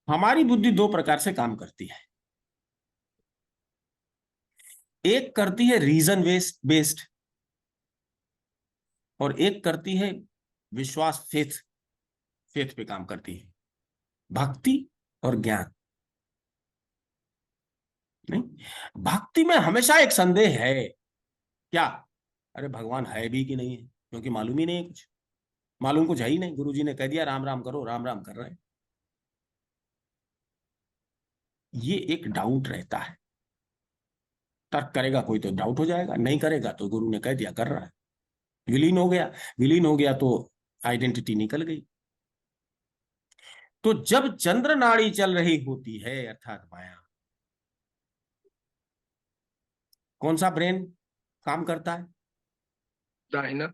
हमारी बुद्धि दो प्रकार से काम करती है, एक करती है रीजन बेस्ड और एक करती है विश्वास, फेथ, फेथ पे काम करती है, भक्ति और ज्ञान। नहीं, भक्ति में हमेशा एक संदेह है, क्या? अरे भगवान है भी कि नहीं है, क्योंकि मालूम ही नहीं है, कुछ मालूम कुछ है ही नहीं। गुरुजी ने कह दिया राम राम करो, राम राम कर रहे हैं। ये एक डाउट रहता है। तर्क करेगा कोई तो डाउट हो जाएगा, नहीं करेगा तो गुरु ने कह दिया कर रहा है, विलीन हो गया। विलीन हो गया तो आइडेंटिटी निकल गई। तो जब चंद्र नाड़ी चल रही होती है, अर्थात माया, कौन सा ब्रेन काम करता है? दाहिना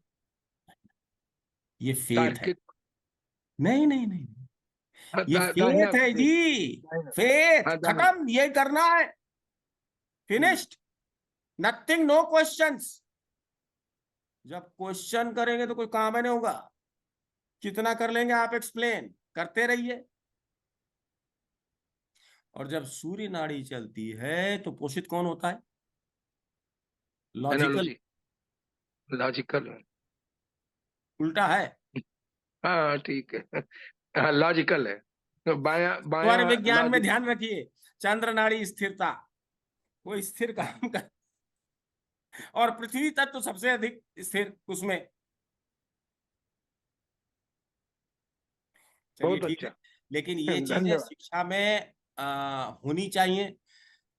ये फेथ है। तार्किक। नहीं नहीं नहीं, ये दाहिना फेथ है जी। दाहिना। फेथ, हाँ दाहिना। खत्म, ये करना है, फिनिश्ड, नथिंग, नो क्वेश्चंस। जब क्वेश्चन करेंगे तो कोई काम ही नहीं होगा। कितना कर लेंगे आप एक्सप्लेन, करते रहिए। और जब सूर्य नाड़ी चलती है तो पोषित कौन होता है? लॉजिकल। Analogy, logical. उल्टा है। हाँ ठीक है। हाँ लॉजिकल है। तो बाया स्वर बाया विज्ञान में लॉजिक। ध्यान रखिए, चंद्र नाड़ी स्थिरता, वो स्थिर काम कर, और पृथ्वी तत्व सबसे अधिक स्थिर उसमें। चलिए बहुत ठीक है, अच्छा। लेकिन ये चीजें धन्यवाद। शिक्षा में होनी चाहिए।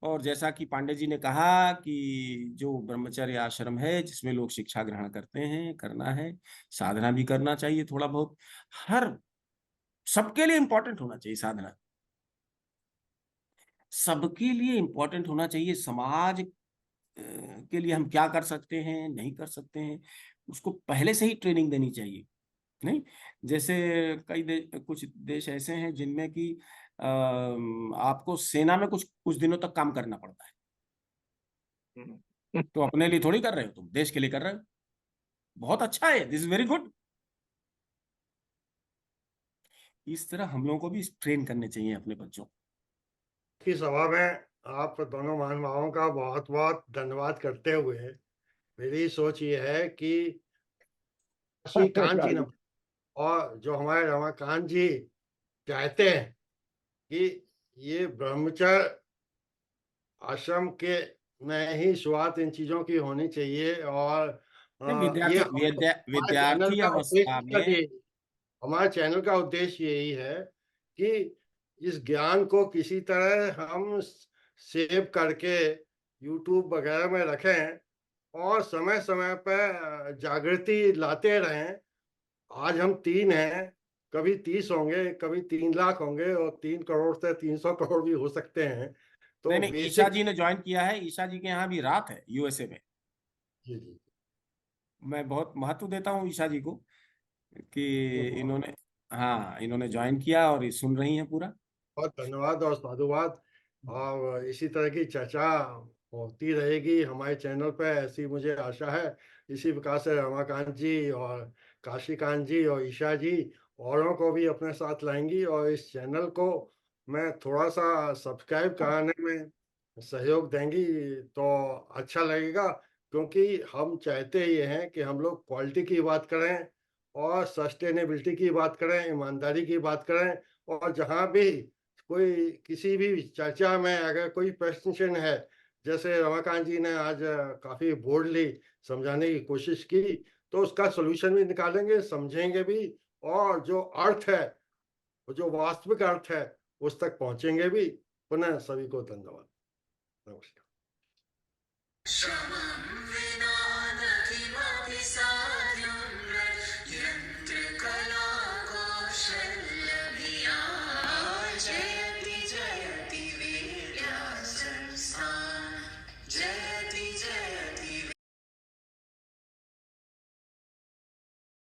और जैसा कि पांडे जी ने कहा कि जो ब्रह्मचर्य आश्रम है जिसमें लोग शिक्षा ग्रहण करते हैं, करना है, साधना भी करना चाहिए थोड़ा बहुत। हर सबके लिए इंपॉर्टेंट होना चाहिए साधना, सबके लिए इंपॉर्टेंट होना चाहिए। समाज के लिए हम क्या कर सकते हैं, नहीं कर सकते हैं, उसको पहले से ही ट्रेनिंग देनी चाहिए। नहीं, जैसे कुछ देश ऐसे हैं जिनमें कि आपको सेना में कुछ कुछ दिनों तक काम करना पड़ता है। तो अपने लिए थोड़ी कर रहे हो, तुम देश के लिए कर रहे हो। बहुत अच्छा है, दिस इज वेरी गुड। इस तरह हम लोगों को भी ट्रेन करने चाहिए अपने बच्चों की सभा में आप दोनों महानुभावों का बहुत बहुत धन्यवाद करते हुए मेरी सोच ये है कि कांत जी ने और जो हमारे रमाकांत जी चाहते हैं कि ये ब्रह्मचर्य आश्रम के में ही शुरुआत इन चीजों की होनी चाहिए। और नहीं, ये हमारे चैनल विद्यार्थी का अवस्था उद्देश्य में। हमारे चैनल का उद्देश्य यही है कि इस ज्ञान को किसी तरह हम सेव करके YouTube वगैरह में रखें और समय समय पर जागृति लाते रहें। आज हम 3 हैं, कभी 30 होंगे, कभी 3 लाख होंगे, और 3 करोड़ से 300 करोड़ भी हो सकते हैं। नहीं तो नहीं, ईशा बेसिक जी ने ज्वाइन किया है, ईशा जी के यहाँ भी रात है यूएसए में। जी जी मैं बहुत महत्व देता हूँ ईशा जी को कि बहुत इन्होंने, हाँ इन्होंने ज्वाइन किया और ये सुन रही हैं पूरा। बहुत धन्यवाद और साधुवाद। और इसी तरह की चर्चा होती रहेगी हमारे चैनल पे, ऐसी मुझे आशा है। इसी प्रकार से रमाकांत जी और काशीकांत जी और ईशा जी औरों को भी अपने साथ लाएंगी, और इस चैनल को मैं थोड़ा सा सब्सक्राइब कराने में सहयोग देंगी तो अच्छा लगेगा। क्योंकि हम चाहते ये हैं कि हम लोग क्वालिटी की बात करें और सस्टेनेबिलिटी की बात करें, ईमानदारी की बात करें। और जहाँ भी कोई किसी भी चर्चा में अगर कोई प्रश्न चिन्ह है, जैसे रमाकांत जी ने आज काफी बोल्डली समझाने की कोशिश की, तो उसका सोल्यूशन भी निकालेंगे, समझेंगे भी, और जो अर्थ है, जो वास्तविक अर्थ है, उस तक पहुंचेंगे भी। पुनः सभी को धन्यवाद, नमस्कार।